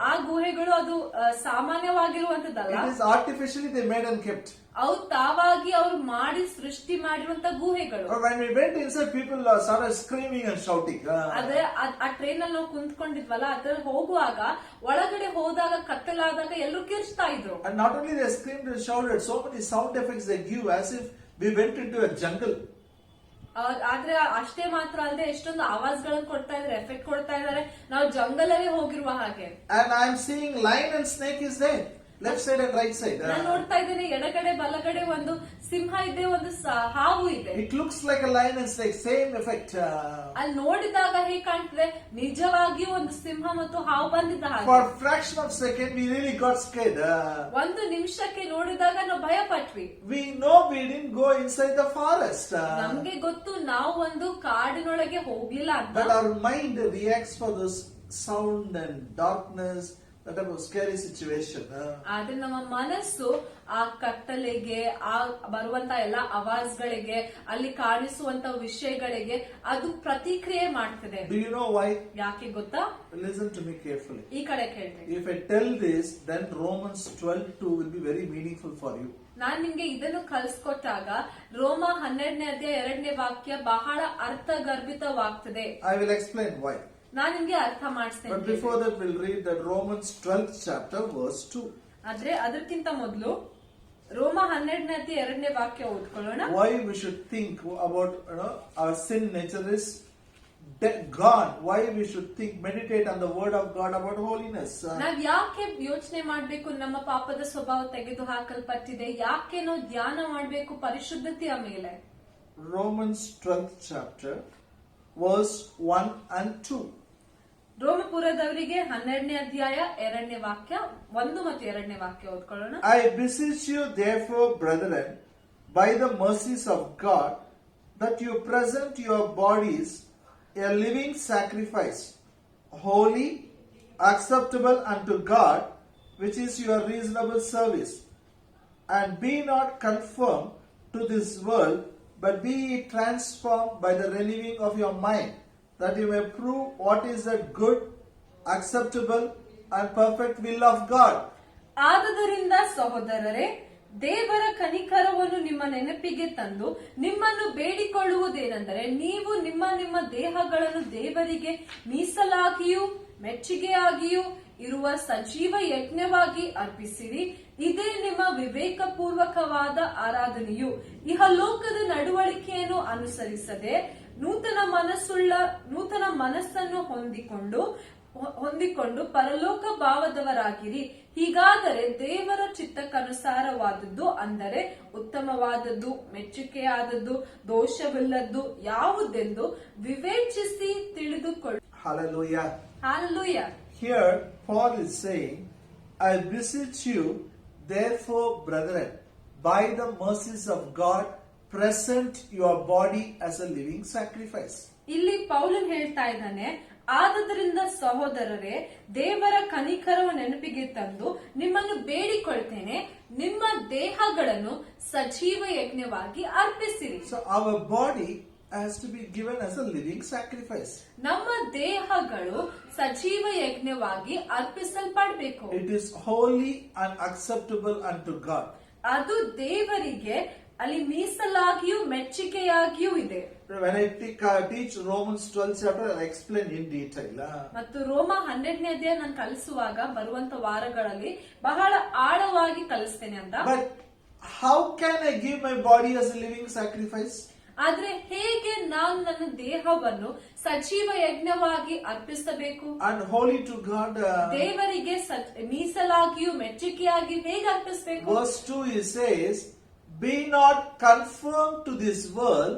ಆ ಗುಹೆಗಳು ಅದು ಸಾಮಾನ್ಯವಾಗಿರುವಂತದ್ದಲ್ಲ. It is artificially they made and kept. ಅವು ತಾವಾಗಿ ಅವರು ಮಾಡಿ ಸೃಷ್ಟಿ ಮಾಡಿರುವಂತ ಗುಹೆಗಳು. But when we went inside, people started screaming and shouting. ಆದ್ರೆ ಆ ಟ್ರೈನ್ ಅಲ್ಲಿ ನಾವು ಕುಂತ್ಕೊಂಡಿದ್ವಲ್ಲ, ಅದ್ರಲ್ಲಿ ಹೋಗುವಾಗ ಒಳಗಡೆ ಹೋದಾಗ ಕತ್ತಲಾದಾಗ ಎಲ್ಲರೂ ಕಿರ್ಚ್ತಾ ಇದ್ರು. And not only they screamed and shouted, so many sound effects they give as if we went into a jungle. ಆದ್ರೆ ಅಷ್ಟೇ ಮಾತ್ರ ಅಲ್ಲದೆ ಎಷ್ಟೊಂದು ಆವಾಜ್ಗಳನ್ನು ಕೊಡ್ತಾ ಇದಾರೆ, ಎಫೆಕ್ಟ್ ಕೊಡ್ತಾ ಇದಾರೆ, ನಾವು ಜಂಗಲ್ ಅಲ್ಲಿ ಹೋಗಿರುವ ಹಾಗೆ. And I am seeing lion and snake is there, left side and right side. ನಾನು ನೋಡ್ತಾ ಇದ್ದೇನೆ ಎಡಗಡೆ ಬಲಗಡೆ ಒಂದು ಸಿಂಹ ಇದೆ, ಒಂದು ಹಾವು ಇದೆ. It looks like a lion and snake, same effect. ಅಲ್ಲಿ ನೋಡಿದಾಗ ಹೇಗೆ ಕಾಣ್ತದೆ, ನಿಜವಾಗಿಯೂ ಒಂದು ಸಿಂಹ ಮತ್ತು ಹಾವು ಬಂದಿದ್ದ ಹಾಗೆ. For fraction of second we really got scared. ಒಂದು ನಿಮಿಷಕ್ಕೆ ನೋಡಿದಾಗ ನಾವು ಭಯ ಪಟ್ವಿ. We know we didn't go inside the forest. ನಮ್ಗೆ ಗೊತ್ತು ನಾವು ಒಂದು ಕಾಡಿನೊಳಗೆ ಹೋಗ್ಲಿಲ್ಲ ಅಂತ. But our mind reacts for this sound and darkness, that was scary situation. ಆದ್ರೆ ನಮ್ಮ ಮನಸ್ಸು ಆ ಕತ್ತಲೆಗೆ, ಆ ಬರುವಂತ ಎಲ್ಲ ಆವಾಜ್ಗಳಿಗೆ, ಅಲ್ಲಿ ಕಾಣಿಸುವಂತ ವಿಷಯಗಳಿಗೆ ಅದು ಪ್ರತಿಕ್ರಿಯೆ ಮಾಡ್ತದೆ. Do you know why? ಯಾಕೆ ಗೊತ್ತಾ? Listen to me carefully. ಈ ಕಡೆ ಕೇಳ್ರಿ. If I tell this, then Romans 12:2 will be very meaningful for you. ನಾನ್ ನಿಮ್ಗೆ ಇದನ್ನು ಕಲ್ಸ್ಕೊಟ್ಟಾಗ ರೋಮ 12ನೇ ಅಧ್ಯಾಯ 2ನೇ ವಾಕ್ಯ ಬಹಳ ಅರ್ಥಗರ್ಭಿತವಾಗ್ತದೆ. I will explain why. ನಾನ್ ನಿಮ್ಗೆ ಅರ್ಥ ಮಾಡಿಸ್ತೇನೆ. But before that, we'll read that Romans 12th chapter verse 2. ಆದ್ರೆ ಅದಕ್ಕಿಂತ ಮೊದಲು ರೋಮ 12ನೇ ಅಧ್ಯಾಯ 2ನೇ ವಾಕ್ಯ ಓದ್ಕೊಳ್ಳೋಣ. Why we should think about our sin nature is gone. Why we should think, meditate on the word of God about holiness. ನಾವ್ ಯಾಕೆ ಯೋಚನೆ ಮಾಡ್ಬೇಕು, ನಮ್ಮ ಪಾಪದ ಸ್ವಭಾವ ತೆಗೆದು ಹಾಕಲ್ಪಟ್ಟಿದೆ, ಯಾಕೆ ನಾವು ಧ್ಯಾನ ಮಾಡ್ಬೇಕು ಪರಿಶುದ್ಧತೆಯ ಮೇಲೆ. Romans 12th chapter verse 1 and 2. ರೋಮಪುರದವರಿಗೆ 12ನೇ ಅಧ್ಯಾಯ 2ನೇ ವಾಕ್ಯ 1 ಮತ್ತು 2ನೇ ವಾಕ್ಯ ಓದ್ಕೊಳ್ಳೋಣ. I beseech you therefore, brethren, by the mercies of God, that you present your bodies a living sacrifice, holy, acceptable unto God, which is your reasonable service. And be not conformed to this world, but be ye transformed by the renewing of your mind, that you may prove what is the good, acceptable, and perfect will of God. ಆದುದರಿಂದ ಸಹೋದರರೇ, ದೇವರ ಕನಿಕರವನ್ನು ನಿಮ್ಮ ನೆನಪಿಗೆ ತಂದು ನಿಮ್ಮನ್ನು ಬೇಡಿಕೊಳ್ಳುವುದೇನೆಂದರೆ, ನೀವು ನಿಮ್ಮ ನಿಮ್ಮ ದೇಹಗಳನ್ನು ದೇವರಿಗೆ ಮೀಸಲಾಗಿಯೂ ಮೆಚ್ಚುಗೆಯಾಗಿಯೂ ಇರುವ ಸಜೀವ ಯಜ್ಞವಾಗಿ ಅರ್ಪಿಸಿರಿ. ಇದೇ ನಿಮ್ಮ ವಿವೇಕಪೂರ್ವಕವಾದ ಆರಾಧನೆಯು. ಇಹಲೋಕದ ನಡವಳಿಕೆಯನ್ನು ಅನುಸರಿಸದೆ ನೂತನ ಮನಸ್ಸನ್ನು ಹೊಂದಿಕೊಂಡು ಹೊಂದಿಕೊಂಡು ಪರಲೋಕ ಭಾವದವರಾಗಿರಿ. ಹೀಗಾದರೆ ದೇವರ ಚಿತ್ತಕ್ಕನುಸಾರವಾದದ್ದು ಅಂದರೆ ಉತ್ತಮವಾದದ್ದು, ಮೆಚ್ಚುಗೆಯಾದದ್ದು, ದೋಷವಿಲ್ಲದ್ದು ಯಾವುದೆಂದು ವಿವೇಚಿಸಿ ತಿಳಿದುಕೊಳ್ಳಿ. Hallelujah. Hallelujah. Here Paul is saying, I beseech you, therefore, brethren, by the mercies of God, present your body as a living sacrifice. ಇಲ್ಲಿ ಪೌಲನ್ ಹೇಳ್ತಾ ಇದ್ದಾನೆ, ಆದದರಿಂದ ಸಹೋದರರೇ, ದೇವರ ಕನಿಕರವ ನೆನಪಿಗೆ ತಂದು ನಿಮ್ಮನ್ನು ಬೇಡಿಕೊಳ್ತೇನೆ, ನಿಮ್ಮ ದೇಹಗಳನ್ನು ಸಜೀವ ಯಜ್ಞವಾಗಿ ಅರ್ಪಿಸಿರಿ. So our body has to be given as a living sacrifice. ನಮ್ಮ ದೇಹಗಳು ಸಜೀವ ಯಜ್ಞವಾಗಿ ಅರ್ಪಿಸಲ್ಪಡಬೇಕು. It is holy and acceptable unto God. ಅದು ದೇವರಿಗೆ ಅಲ್ಲಿ ಮೀಸಲಾಗಿಯೂ ಮೆಚ್ಚುಗೆಯಾಗಿಯೂ ಇದೆ. When I teach Romans 12 chapter, I explain in detail. ಮತ್ತು ರೋಮ 12ನೇ ಅಧ್ಯಾಯ ನಾನು ಕಲಿಸುವಾಗ ಬರುವಂತ ವಾರಗಳಲ್ಲಿ ಬಹಳ ಆಳವಾಗಿ ಕಲಿಸ್ತೇನೆ ಅಂತ. But how can I give my body as a living sacrifice? ಆದ್ರೆ ಹೇಗೆ ನಾನು ನನ್ನ ದೇಹವನ್ನು ಸಜೀವ ಯಜ್ಞವಾಗಿ ಅರ್ಪಿಸಬೇಕು? And holy to God. ದೇವರಿಗೆ ಮೀಸಲಾಗಿಯೂ ಮೆಚ್ಚುಗೆಯಾಗಿಯೂ ಹೇಗೆ ಅರ್ಪಿಸಬೇಕು? Verse 2 it says, be not conformed to this world,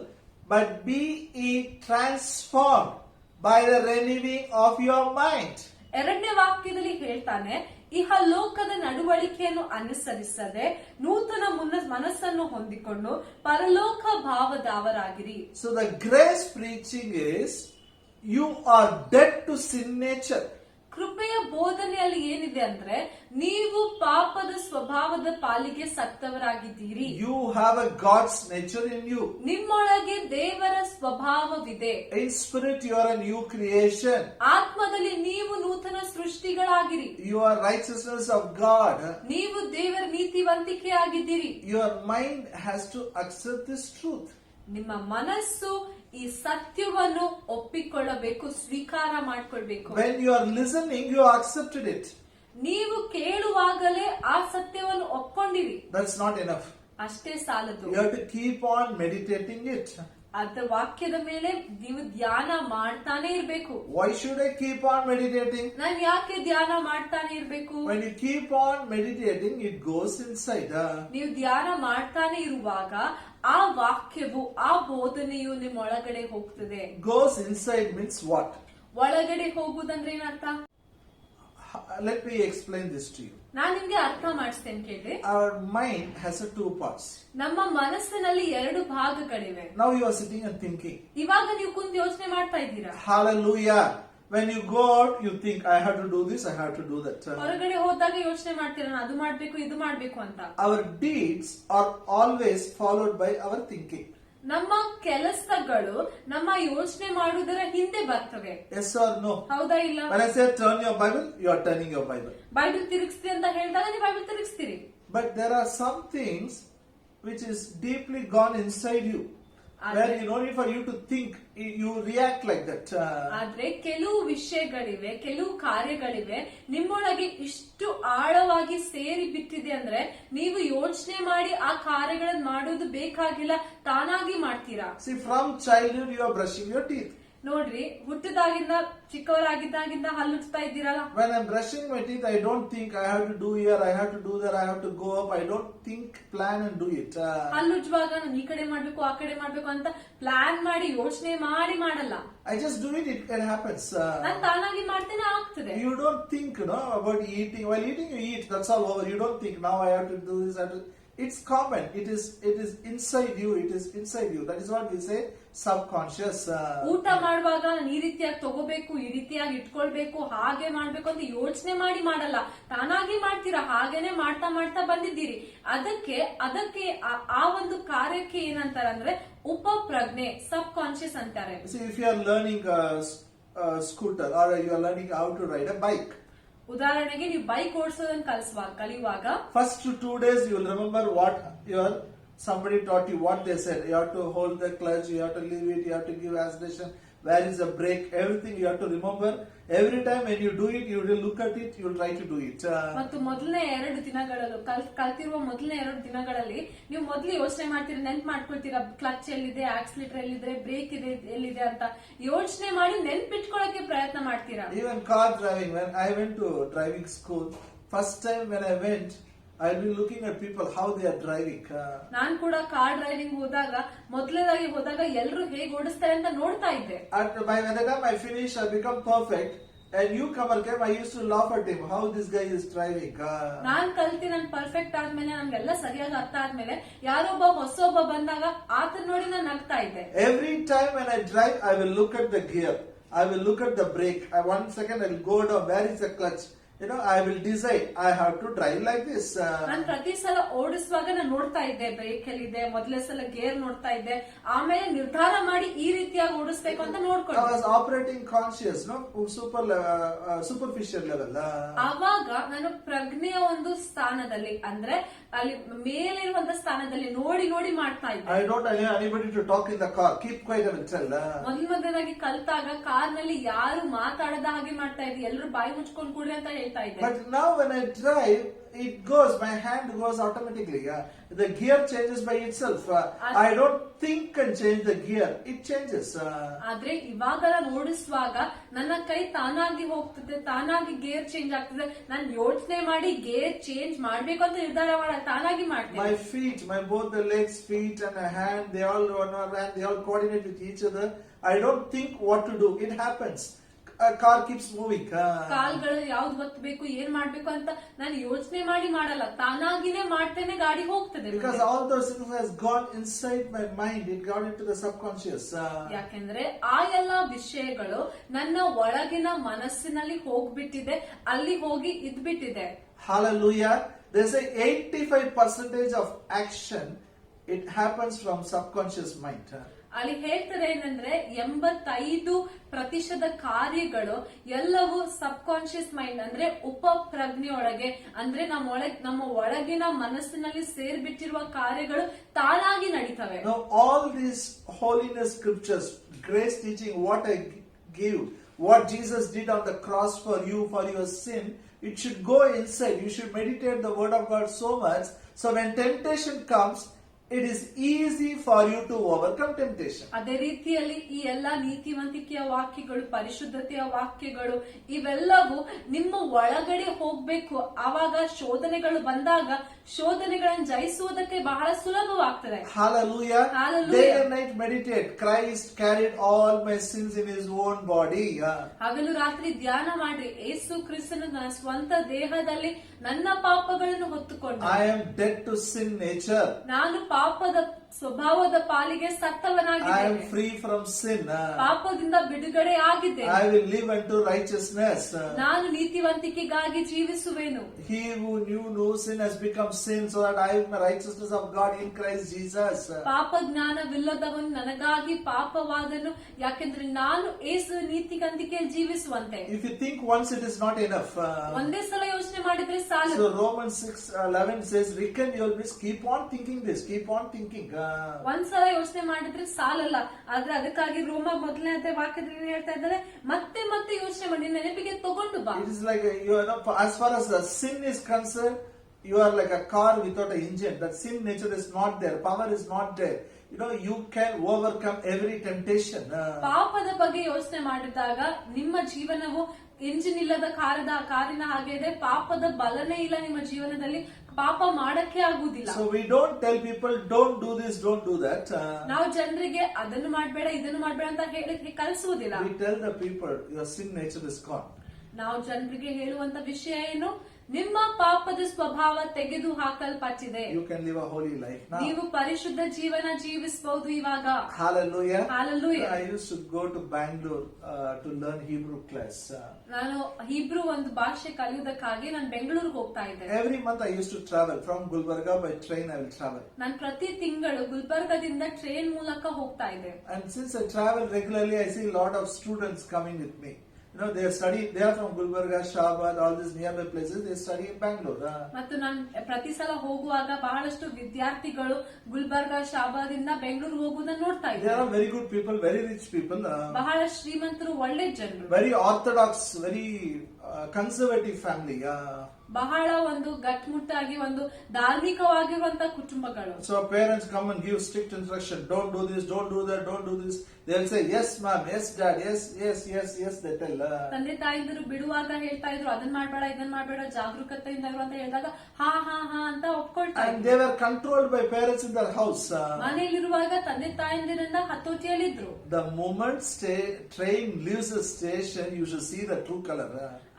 but be ye transformed by the renewing of your mind. ಎರಡನೇ ವಾಕ್ಯದಲ್ಲಿ ಹೇಳ್ತಾನೆ, ಇಹ ಲೋಕದ ನಡವಳಿಕೆಯನ್ನು ಅನುಸರಿಸದೆ ನೂತನ ಮನಸ್ಸನ್ನು ಹೊಂದಿಕೊಂಡು ಪರಲೋಕ ಭಾವದವರಾಗಿರಿ. So the grace preaching is, you are dead to sin nature. ಕೃಪೆಯ ಬೋಧನೆಯಲ್ಲಿ ಏನಿದೆ ಅಂದ್ರೆ, ನೀವು ಪಾಪದ ಸ್ವಭಾವದ ಪಾಲಿಗೆ ಸತ್ತವರಾಗಿದ್ದೀರಿ. You have a God's nature in you. ನಿಮ್ಮೊಳಗೆ ದೇವರ ಸ್ವಭಾವವಿದೆ. In spirit you are a new creation. ಆತ್ಮದಲ್ಲಿ ನೀವು ನೂತನ ಸೃಷ್ಟಿಗಳಾಗಿರಿ. You are righteousness of God. ನೀವು ದೇವರ ನೀತಿವಂತಿಕೆಯಾಗಿದ್ದೀರಿ. Your mind has to accept this truth. ನಿಮ್ಮ ಮನಸ್ಸು ಈ ಸತ್ಯವನ್ನು ಒಪ್ಪಿಕೊಳ್ಳಬೇಕು, ಸ್ವೀಕಾರ ಮಾಡಿಕೊಳ್ಬೇಕು. When you are listening, you accepted it. ನೀವು ಕೇಳುವಾಗಲೇ ಆ ಸತ್ಯವನ್ನು ಒಪ್ಕೊಂಡಿರಿ. That's not enough. ಅಷ್ಟೇ ಸಾಲದು. You have to keep on meditating it. ಅದ ವಾಕ್ಯದ ಮೇಲೆ ನೀವು ಧ್ಯಾನ ಮಾಡ್ತಾನೆ ಇರ್ಬೇಕು. Why should I keep on meditating? ನಾನು ಯಾಕೆ ಧ್ಯಾನ ಮಾಡ್ತಾನೆ ಇರ್ಬೇಕು? When you keep on meditating, it goes inside. ನೀವು ಧ್ಯಾನ ಮಾಡ್ತಾನೆ ಇರುವಾಗ ಆ ವಾಕ್ಯವು, ಆ ಬೋಧನೆಯು ನಿಮ್ಮ ಒಳಗಡೆ ಹೋಗ್ತದೆ. Goes inside means what? ಒಳಗಡೆ ಹೋಗುದಂದ್ರೆ ಏನರ್ಥ? Let me explain this to you. ನಾನ್ ನಿಮ್ಗೆ ಅರ್ಥ ಮಾಡಿಸ್ತೇನೆ ಕೇಳಿ. Our mind has two parts. ನಮ್ಮ ಮನಸ್ಸಿನಲ್ಲಿ ಎರಡು ಭಾಗಗಳಿವೆ. Now you are sitting and thinking. ಇವಾಗ ನೀವು ಕುಂತು ಯೋಚನೆ ಮಾಡ್ತಾ ಇದ್ದೀರಾ. Hallelujah. When you go out, you think, I have to do this, I have to do that. ಹೊರಗಡೆ ಹೋದಾಗ ಯೋಚನೆ ಮಾಡ್ತೀರಾ, ನಾನು ಅದು ಮಾಡ್ಬೇಕು, ಇದು ಮಾಡ್ಬೇಕು ಅಂತ. Our deeds are always followed by our thinking. ನಮ್ಮ ಕೆಲಸಗಳು ನಮ್ಮ ಯೋಚನೆ ಮಾಡುವುದರ ಹಿಂದೆ ಬರ್ತವೆ. Yes or no? ಹೌದಾ ಇಲ್ಲ? When I say turn your Bible, you are turning your Bible. Bible ತಿರುಗಿಸ್ತಿ ಅಂತ ಹೇಳಿದಾಗ ನೀವು ಬೈಬಲ್ ತಿರುಗಿಸ್ತೀರಿ. But there are some things which is deeply gone inside you. Where you no need for you to think, you react like that. ಆದ್ರೆ ಕೆಲವು ವಿಷಯಗಳಿವೆ, ಕೆಲವು ಕಾರ್ಯಗಳಿವೆ ನಿಮ್ಮೊಳಗೆ ಇಷ್ಟು ಆಳವಾಗಿ ಸೇರಿ ಬಿಟ್ಟಿದೆ ಅಂದ್ರೆ ನೀವು ಯೋಚನೆ ಮಾಡಿ ಆ ಕಾರ್ಯಗಳನ್ನು ಮಾಡೋದು ಬೇಕಾಗಿಲ್ಲ, ತಾನಾಗಿ ಮಾಡ್ತೀರಾ. See, from childhood you are brushing your teeth. ನೋಡ್ರಿ, ಹುಟ್ಟಿದಾಗಿಂದ ಚಿಕ್ಕವರಾಗಿದ್ದಾಗಿಂದ ಹಲ್ಲುಚ್ತಾ ಇದ್ದೀರಲ್ಲ. When I'm brushing my teeth, I don't think I have to do here, I have to do there, I have to go up. I don't think, plan and do it. ಹಲ್ಲುಜ್ಜುವಾಗ ನಾನು ಈ ಕಡೆ ಮಾಡ್ಬೇಕು, ಆ ಕಡೆ ಮಾಡ್ಬೇಕು ಅಂತ ಪ್ಲಾನ್ ಮಾಡಿ ಯೋಚನೆ ಮಾಡಿ ಮಾಡಲ್ಲ. I just do it, it happens. ನಾನು ತಾನಾಗಿ ಮಾಡ್ತೇನೆ, ಆಗ್ತದೆ. You don't think, about eating. While eating, you eat. That's all over. You don't think, now I have to do this. I have to... It's common. It is inside you. It is inside you. That is what we say, subconscious. ಊಟ ಮಾಡುವಾಗ ನಾನು ಈ ರೀತಿಯಾಗಿ ತಗೋಬೇಕು, ಈ ರೀತಿಯಾಗಿ ಇಟ್ಕೊಳ್ಬೇಕು, ಹಾಗೆ ಮಾಡ್ಬೇಕು ಅಂತ ಯೋಚನೆ ಮಾಡಿ ಮಾಡಲ್ಲ, ತಾನಾಗಿ ಮಾಡ್ತೀರಾ. ಹಾಗೇನೆ ಮಾಡ್ತಾ ಮಾಡ್ತಾ ಬಂದಿದ್ದೀರಿ. ಅದಕ್ಕೆ ಆ ಒಂದು ಕಾರ್ಯಕ್ಕೆ ಏನಂತಾರೆ ಅಂದ್ರೆ ಉಪಪ್ರಜ್ಞೆ, ಸಬ್ ಕಾನ್ಶಿಯಸ್ ಅಂತಾರೆ. See, if you are learning a scooter or you are learning how to ride a bike. ಉದಾಹರಣೆಗೆ ನೀವು ಬೈಕ್ ಓಡಿಸೋದನ್ನ ಕಲಿಯುವಾಗ first 2 days you will remember what somebody taught you, what they said. You have to hold the clutch, you have to leave it, you have to give acceleration. where is the brake, everything you have to remember. Every time when you do it, you will look at it, you will try to do it. ಮತ್ತು ಮೊದಲನೇ 2 ದಿನಗಳಲ್ಲೂ ಕಲ್ತಿರುವ ಮೊದಲನೇ 2 ದಿನಗಳಲ್ಲಿ ನೀವು ಮೊದಲು ಯೋಚನೆ ಮಾಡ್ತೀರಾ, ನೆನ್ಪು ಮಾಡ್ಕೊಳ್ತೀರಾ, ಕ್ಲಚ್ ಎಲ್ಲಿದೆ, ಆಕ್ಸಿಲೇಟರ್ ಎಲ್ಲಿದೆ, ಬ್ರೇಕ್ ಇದೆ ಎಲ್ಲಿದೆ ಅಂತ ಯೋಚನೆ ಮಾಡಿ ನೆನ್ಪಿಟ್ಕೊಳ್ಳಕ್ಕೆ ಪ್ರಯತ್ನ ಮಾಡ್ತೀರಾ. Even car driving, when I went to driving school, first time when I went, I'll be looking at people how they are driving. ನಾನ್ ಕೂಡ ಕಾರ್ ಡ್ರೈವಿಂಗ್ ಮೊದಲನೇದಾಗಿ ಹೋದಾಗ ಎಲ್ಲರೂ ಹೇಗೆ ಓಡಿಸ್ತಾರೆ ಅಂತ ನೋಡ್ತಾ ಇದ್ದೆ. By the time I finish, I become perfect. A newcomer came, I used to laugh at him. How this guy is driving? ನಾನ್ ಕಲ್ತಿ ನನ್ perfect ಆದ್ಮೇಲೆ ನನ್ಗೆಲ್ಲ ಸರಿಯಾಗಿ ಅರ್ಥ ಆದ್ಮೇಲೆ ಯಾರೊಬ್ಬ ಹೊಸೊಬ್ಬ ಬಂದಾಗ ಆತನ ನೋಡಿ ನಾನು ನಗ್ತಾ ಇದ್ದೆ. Every time when I drive, I will look at the gear. I will look at the brake. 1 second I will go down. Where is the clutch? I will decide. I have to drive like this. ನಾನು ಪ್ರತಿ ಸಲ ಓಡಿಸುವಾಗ ನಾನು ನೋಡ್ತಾ ಇದ್ದೆ break ಎಲ್ಲಿದೆ, ಮೊದಲೇ ಸಲ gear ನೋಡ್ತಾ ಇದ್ದೆ, ಆಮೇಲೆ ನಿರ್ಧಾರ ಮಾಡಿ ಈ ರೀತಿಯಾಗಿ ಓಡಿಸ್ಬೇಕು ಅಂತ ನೋಡ್ಕೊಂಡು. I was operating conscious, superficial level. ಆವಾಗ ನಾನು ಪ್ರಜ್ಞೆಯ ಒಂದು ಸ್ಥಾನದಲ್ಲಿ, ಅಂದ್ರೆ ಅಲ್ಲಿ ಮೇಲಿರುವಂತ ಸ್ಥಾನದಲ್ಲಿ ನೋಡಿ ನೋಡಿ ಮಾಡ್ತಾ ಇದ್ದೆ. I don't allow anybody to talk in the car. Keep quiet, I will tell. ಮೊದಲನೇದಾಗಿ ಕಲ್ತಾಗ ಕಾರ್ ನಲ್ಲಿ ಯಾರು ಮಾತಾಡದ ಹಾಗೆ ಮಾಡ್ತಾ ಇದ್ದೆ, ಎಲ್ಲರೂ ಬಾಯಿ ಮುಚ್ಕೊಂಡು ಕೂಡಿ ಅಂತ ಹೇಳ್ತಾ ಇದ್ದೆ. But now when I drive, it goes, my hand goes automatically. The gear changes by itself. I don't think and change the gear. It changes. ಆದ್ರೆ ಇವಾಗ ನಾನು ಓಡಿಸುವಾಗ ನನ್ನ ಕೈ ತಾನಾಗಿ ಹೋಗ್ತದೆ, ತಾನಾಗಿ ಗೇರ್ ಚೇಂಜ್ ಆಗ್ತದೆ. ನಾನು ಯೋಚನೆ ಮಾಡಿ ಗೇರ್ ಚೇಂಜ್ ಮಾಡ್ಬೇಕು ಅಂತ ನಿರ್ಧಾರ ಮಾಡ ತಾನಾಗಿ ಮಾಡ್ತೇನೆ. My feet, both the legs, feet and a hand, they all coordinate with each other. I don't think what to do. It happens. A car keeps moving. ಕಾಲ್ಗಳು ಯಾವ್ದು ಒತ್ತಬೇಕು, ಏನ್ ಮಾಡ್ಬೇಕು ಅಂತ ನಾನು ಯೋಚನೆ ಮಾಡಿ ಮಾಡಲ್ಲ, ತಾನಾಗಿನೇ ಮಾಡ್ತೇನೆ, ಗಾಡಿ ಹೋಗ್ತದೆ. Because all those things has gone inside my mind. It got into the subconscious. ಯಾಕೆಂದ್ರೆ ಆ ಎಲ್ಲಾ ವಿಷಯಗಳು ನನ್ನ ಒಳಗಿನ ಮನಸ್ಸಿನಲ್ಲಿ ಹೋಗ್ಬಿಟ್ಟಿದೆ, ಅಲ್ಲಿ ಹೋಗಿ ಇದ್ಬಿಟ್ಟಿದೆ. Hallelujah. There's a 85% of action. It happens from subconscious mind. ಅಲ್ಲಿ ಹೇಳ್ತಾರೆ ಏನಂದ್ರೆ 85% ಕಾರ್ಯಗಳು ಎಲ್ಲವೂ ಸಬ್ ಕಾನ್ಶಿಯಸ್ ಮೈಂಡ್ ಅಂದ್ರೆ ಉಪ ಪ್ರಜ್ಞೆಯೊಳಗೆ, ಅಂದ್ರೆ ನಮ್ಮ ಒಳಗಿನ ಮನಸ್ಸಿನಲ್ಲಿ ಸೇರ್ಬಿಟ್ಟಿರುವ ಕಾರ್ಯಗಳು ತಾನಾಗಿ ನಡೀತವೆ. Now all these holiness scriptures, grace teaching, what I give, what Jesus did on the cross for you, for your sin, it should go inside. You should meditate the word of God so much, so when temptation comes, it is easy for you to overcome temptation. ಅದೇ ರೀತಿಯಲ್ಲಿ ಈ ಎಲ್ಲಾ ನೀತಿವಂತಿಕೆಯ ವಾಕ್ಯಗಳು, ಪರಿಶುದ್ಧತೆಯ ವಾಕ್ಯಗಳು, ಇವೆಲ್ಲವೂ ನಿಮ್ಮ ಒಳಗಡೆ ಹೋಗ್ಬೇಕು. ಆವಾಗ ಶೋಧನೆಗಳು ಬಂದಾಗ ಶೋಧನೆಗಳನ್ನು ಜಯಿಸುವುದಕ್ಕೆ ಬಹಳ ಸುಲಭವಾಗ್ತದೆ. Hallelujah. Hallelujah. Day and night meditate. Christ carried all my sins in his own body. ಹಗಲು ರಾತ್ರಿ ಧ್ಯಾನ ಮಾಡ್ರಿ, ಯೇಸು ಕ್ರಿಸ್ತನು ನನ್ನ ಸ್ವಂತ ದೇಹದಲ್ಲಿ ನನ್ನ ಪಾಪಗಳನ್ನು ಹೊತ್ತುಕೊಂಡ. I am dead to sin nature. ನಾನು ಪಾಪದ ಸ್ವಭಾವದ ಪಾಲಿಗೆ I am ಸತ್ತವನಾಗಿದ್ದೇನೆ. free from sin. ಪಾಪದಿಂದ ಬಿಡುಗಡೆ ಆಗಿದ್ದೇನೆ. I will live unto righteousness. ನಾನು ನೀತಿವಂತಿಕೆಗಾಗಿ ಜೀವಿಸುವೆನು. He who knew no sin has become sin, so that I am the righteousness of God in Christ Jesus. ಪಾಪ ಜ್ಞಾನವಿಲ್ಲದವನು ನನಗಾಗಿ ಪಾಪವಾದನು, ಯಾಕೆಂದ್ರೆ ನಾನು ಯೇಸು ನೀತಿವಂತಿಕೆಯಲ್ಲಿ ಜೀವಿಸುವಂತೆ. If you think once, it is not enough. ಒಂದೇ ಸಲ ಯೋಚನೆ ಮಾಡಿದ್ರೆ ಸಾಲ. So Romans 6:11 says, reckon your ways, keep on thinking this, keep on thinking. ಒಂದ್ಸಲ ಯೋಚನೆ ಮಾಡಿದ್ರೆ ಸಾಲಲ್ಲ, ಆದ್ರೆ ಅದಕ್ಕಾಗಿ ರೋಮ ಮೊದಲನೇ ವಾಕ್ಯದಲ್ಲಿ ಹೇಳ್ತಾ ಇದ್ದಾರೆ, ಮತ್ತೆ ಮತ್ತೆ ಯೋಚನೆ ಮಾಡಿ ನೆನಪಿಗೆ ತಗೊಂಡು ಬಾ. It is like as far as the sin is concerned, you are like a car without an engine. That sin nature is not there, power is not there. You can overcome every temptation. ಪಾಪದ ಬಗ್ಗೆ ಯೋಚನೆ ಮಾಡಿದಾಗ ನಿಮ್ಮ ಜೀವನವು engine ಇಲ್ಲದ ಕಾರಿನ ಹಾಗೆ ಇದೆ. ಪಾಪದ ಬಲನೇ ಇಲ್ಲ ನಿಮ್ಮ ಜೀವನದಲ್ಲಿ, ಪಾಪ ಮಾಡಕ್ಕೆ ಆಗುದಿಲ್ಲ. So we don't tell people don't do this, don't do that. ನಾವು ಜನರಿಗೆ ಅದನ್ನು ಮಾಡಬೇಡ, ಇದನ್ನು ಮಾಡಬೇಡ ಅಂತ ಹೇಳಿ ಕಲಿಸುವುದಿಲ್ಲ. We tell the people your sin nature is gone. ನಾವು ಜನರಿಗೆ ಹೇಳುವಂತ ವಿಷಯ ಏನು? ನಿಮ್ಮ ಪಾಪದ ಸ್ವಭಾವ ತೆಗೆದು ಹಾಕಲ್ಪಟ್ಟಿದೆ. You can live a holy life now. ನೀವು ಪರಿಶುದ್ಧ ಜೀವನ ಜೀವಿಸಬಹುದು ಇವಾಗ. Hallelujah. Hallelujah. I used to go to Bangalore to learn Hebrew class. ನಾನು ಹೀಬ್ರೂ ಒಂದು ಭಾಷೆ ಕಲಿಯುವುದಕ್ಕಾಗಿ ನಾನು ಬೆಂಗಳೂರಿಗೆ ಹೋಗ್ತಾ ಇದ್ದೆ. Every month I used to travel from Gulbarga by train. I will travel. ನಾನು ಪ್ರತಿ ತಿಂಗಳು ಗುಲ್ಬರ್ಗದಿಂದ ಟ್ರೈನ್ ಮೂಲಕ ಹೋಗ್ತಾ ಇದ್ದೆ. And since I travel regularly, I see a lot of students coming with me. No, they are from Gulbarga, Shahabad, all these nearby places. They study in Bangalore. ಮತ್ತು ನಾನು ಪ್ರತಿ ಸಲ ಹೋಗುವಾಗ ಬಹಳಷ್ಟು ವಿದ್ಯಾರ್ಥಿಗಳು ಗುಲ್ಬರ್ಗಾ ಶಾಬಾದಿಂದ ಬೆಂಗಳೂರು ಹೋಗುವುದನ್ನ ನೋಡ್ತಾ They ಇದ್ದಾರೆ. are very good people, very rich people. ಬಹಳ ಶ್ರೀಮಂತರು, ಒಳ್ಳೆ ಜನರು, Very orthodox, very conservative family. ಬಹಳ ಒಂದು ಗಟ್ಮುಟ್ಟಾಗಿ ಒಂದು ಧಾರ್ಮಿಕವಾಗಿರುವಂತ ಕುಟುಂಬಗಳು. So parents come and give strict instruction. Don't do this, don't do that, don't do this. They'll say, yes ma'am, yes dad, yes, they tell. ತಂದೆ ತಾಯಿಂದರು ಬಿಡುವಾಗ ಹೇಳ್ತಾ ಇದ್ರು, ಅದನ್ನ ಮಾಡ್ಬೇಡ, ಇದನ್ನ ಮಾಡ್ಬೇಡ, ಜಾಗರೂಕತೆಯಿಂದ ಇರು ಅಂತ ಹೇಳಿದಾಗ ಹಾ ಅಂತ ಒಪ್ಕೊಳ್ತಾ And ಇದ್ರು. they were controlled by parents in their house. ಮನೆಯಲ್ಲಿರುವಾಗ ತಂದೆ ತಾಯಿಂದಿರಿಂದ ಹತೋಟಿಯಲ್ಲಿದ್ರು. The moment train leaves the station, you should see the true color.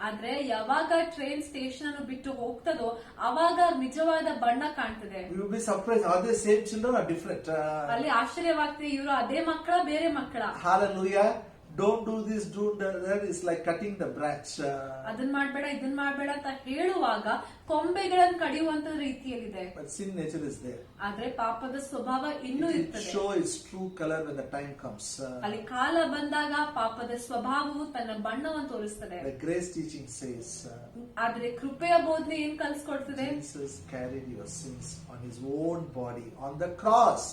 ಆದ್ರೆ ಯಾವಾಗ ಟ್ರೈನ್ ಸ್ಟೇಷನ್ ಅನ್ನು ಬಿಟ್ಟು ಹೋಗ್ತದೋ ಅವಾಗ ನಿಜವಾದ ಬಣ್ಣ ಕಾಣ್ತದೆ. You will be surprised. Are they same children or different? ಅಲ್ಲಿ ಆಶ್ಚರ್ಯವಾಗ್ತದೆ, ಇವರು ಅದೇ ಮಕ್ಕಳ ಬೇರೆ ಮಕ್ಕಳ. Hallelujah. Don't do this, do that. It's like cutting the branch. ಅದನ್ ಮಾಡ್ಬೇಡ, ಇದನ್ ಮಾಡ್ಬೇಡ ಅಂತ ಹೇಳುವಾಗ ಕೊಂಬೆಗಳನ್ನು ಕಡಿಯುವಂತ ರೀತಿಯಲ್ಲಿದೆ. But sin nature is there. ಆದ್ರೆ ಪಾಪದ ಸ್ವಭಾವ ಇನ್ನೂ It will ಇರ್ತದೆ. show its true color when the time comes. ಅಲ್ಲಿ ಕಾಲ ಬಂದಾಗ ಪಾಪದ ಸ್ವಭಾವವು ತನ್ನ ಬಣ್ಣವನ್ನು ತೋರಿಸ್ತದೆ. The grace teaching says, ಆದ್ರೆ ಕೃಪೆಯ ಬೋಧನೆ ಏನ್ ಕಲಿಸ್ಕೊಡ್ತದೆ? Jesus carried your sins on his own body on the cross.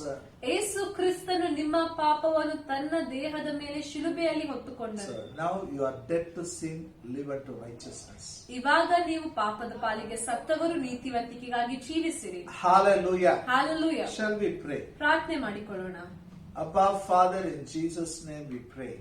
ಯೇಸು ಕ್ರಿಸ್ತನು ನಿಮ್ಮ ಪಾಪವನ್ನು ತನ್ನ ದೇಹದ ಮೇಲೆ ಶಿಲುಬೆಯಲ್ಲಿ ಹೊತ್ತುಕೊಂಡನು. So now you are dead to sin, live unto righteousness. ಇವಾಗ ನೀವು ಪಾಪದ ಪಾಲಿಗೆ ಸತ್ತವರು, ನೀತಿವಂತಿಕೆಗಾಗಿ ಜೀವಿಸಿರಿ. Hallelujah. Hallelujah. Shall we pray? ಪ್ರಾರ್ಥನೆ ಮಾಡಿಕೊಳ್ಳೋಣ. Abba Father, in Jesus' name we pray.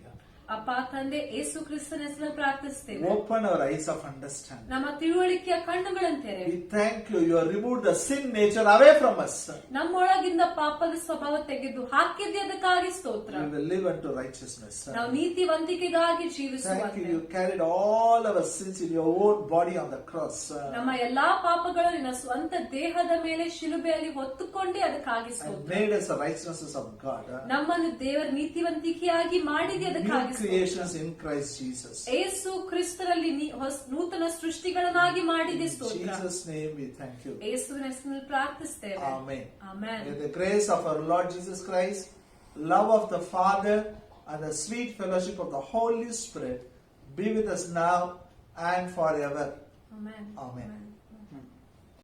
ಅಪ್ಪ ತಂದೆ ಯೇಸು ಕ್ರಿಸ್ತನ ಹೆಸರಲ್ಲಿ ಪ್ರಾರ್ಥಿಸ್ತೇವೆ. Open our eyes of understanding. ನಮ್ಮ ತಿಳುವಳಿಕೆಯ ಕಣ್ಣುಗಳನ್ನು ತೆರೆ. We thank you. You have removed the sin nature away from us. ನಮ್ಮೊಳಗಿಂದ ಪಾಪದ ಸ್ವಭಾವ ತೆಗೆದು ಹಾಕಿದ್ದೆ, ಅದಕ್ಕಾಗಿ ಸ್ತೋತ್ರ. We will live unto righteousness. ನಾವು ನೀತಿವಂತಿಕೆಗಾಗಿ ಜೀವಿಸುವ. Thank you. You carried all our sins in your own body on the cross. ನಮ್ಮ ಎಲ್ಲಾ ಪಾಪಗಳು ನಿನ್ನ ಸ್ವಂತ ದೇಹದ ಮೇಲೆ ಶಿಲುಬೆಯಲ್ಲಿ ಹೊತ್ತುಕೊಂಡೇ, ಅದಕ್ಕಾಗಿ And ಸ್ತೋತ್ರ. made us the righteousness of God. ನಮ್ಮನ್ನು ದೇವರ ನೀತಿವಂತಿಕೆಯಾಗಿ ಮಾಡಿದೆ, ಅದಕ್ಕಾಗಿ New creations in Christ Jesus. ಯೇಸು ಕ್ರಿಸ್ತನಲ್ಲಿ ನೂತನ ಸೃಷ್ಟಿಗಳನ್ನಾಗಿ ಮಾಡಿದೆ, In ಸ್ತೋತ್ರ. Jesus' name we thank you. ಯೇಸುವಿನ ಹೆಸರಿನಲ್ಲಿ ಪ್ರಾರ್ಥಿಸ್ತೇವೆ. Amen. Amen. May the grace of our Lord Jesus Christ, love of the Father, and the sweet fellowship of the Holy Spirit be with us now and forever. Amen. Amen. Amen.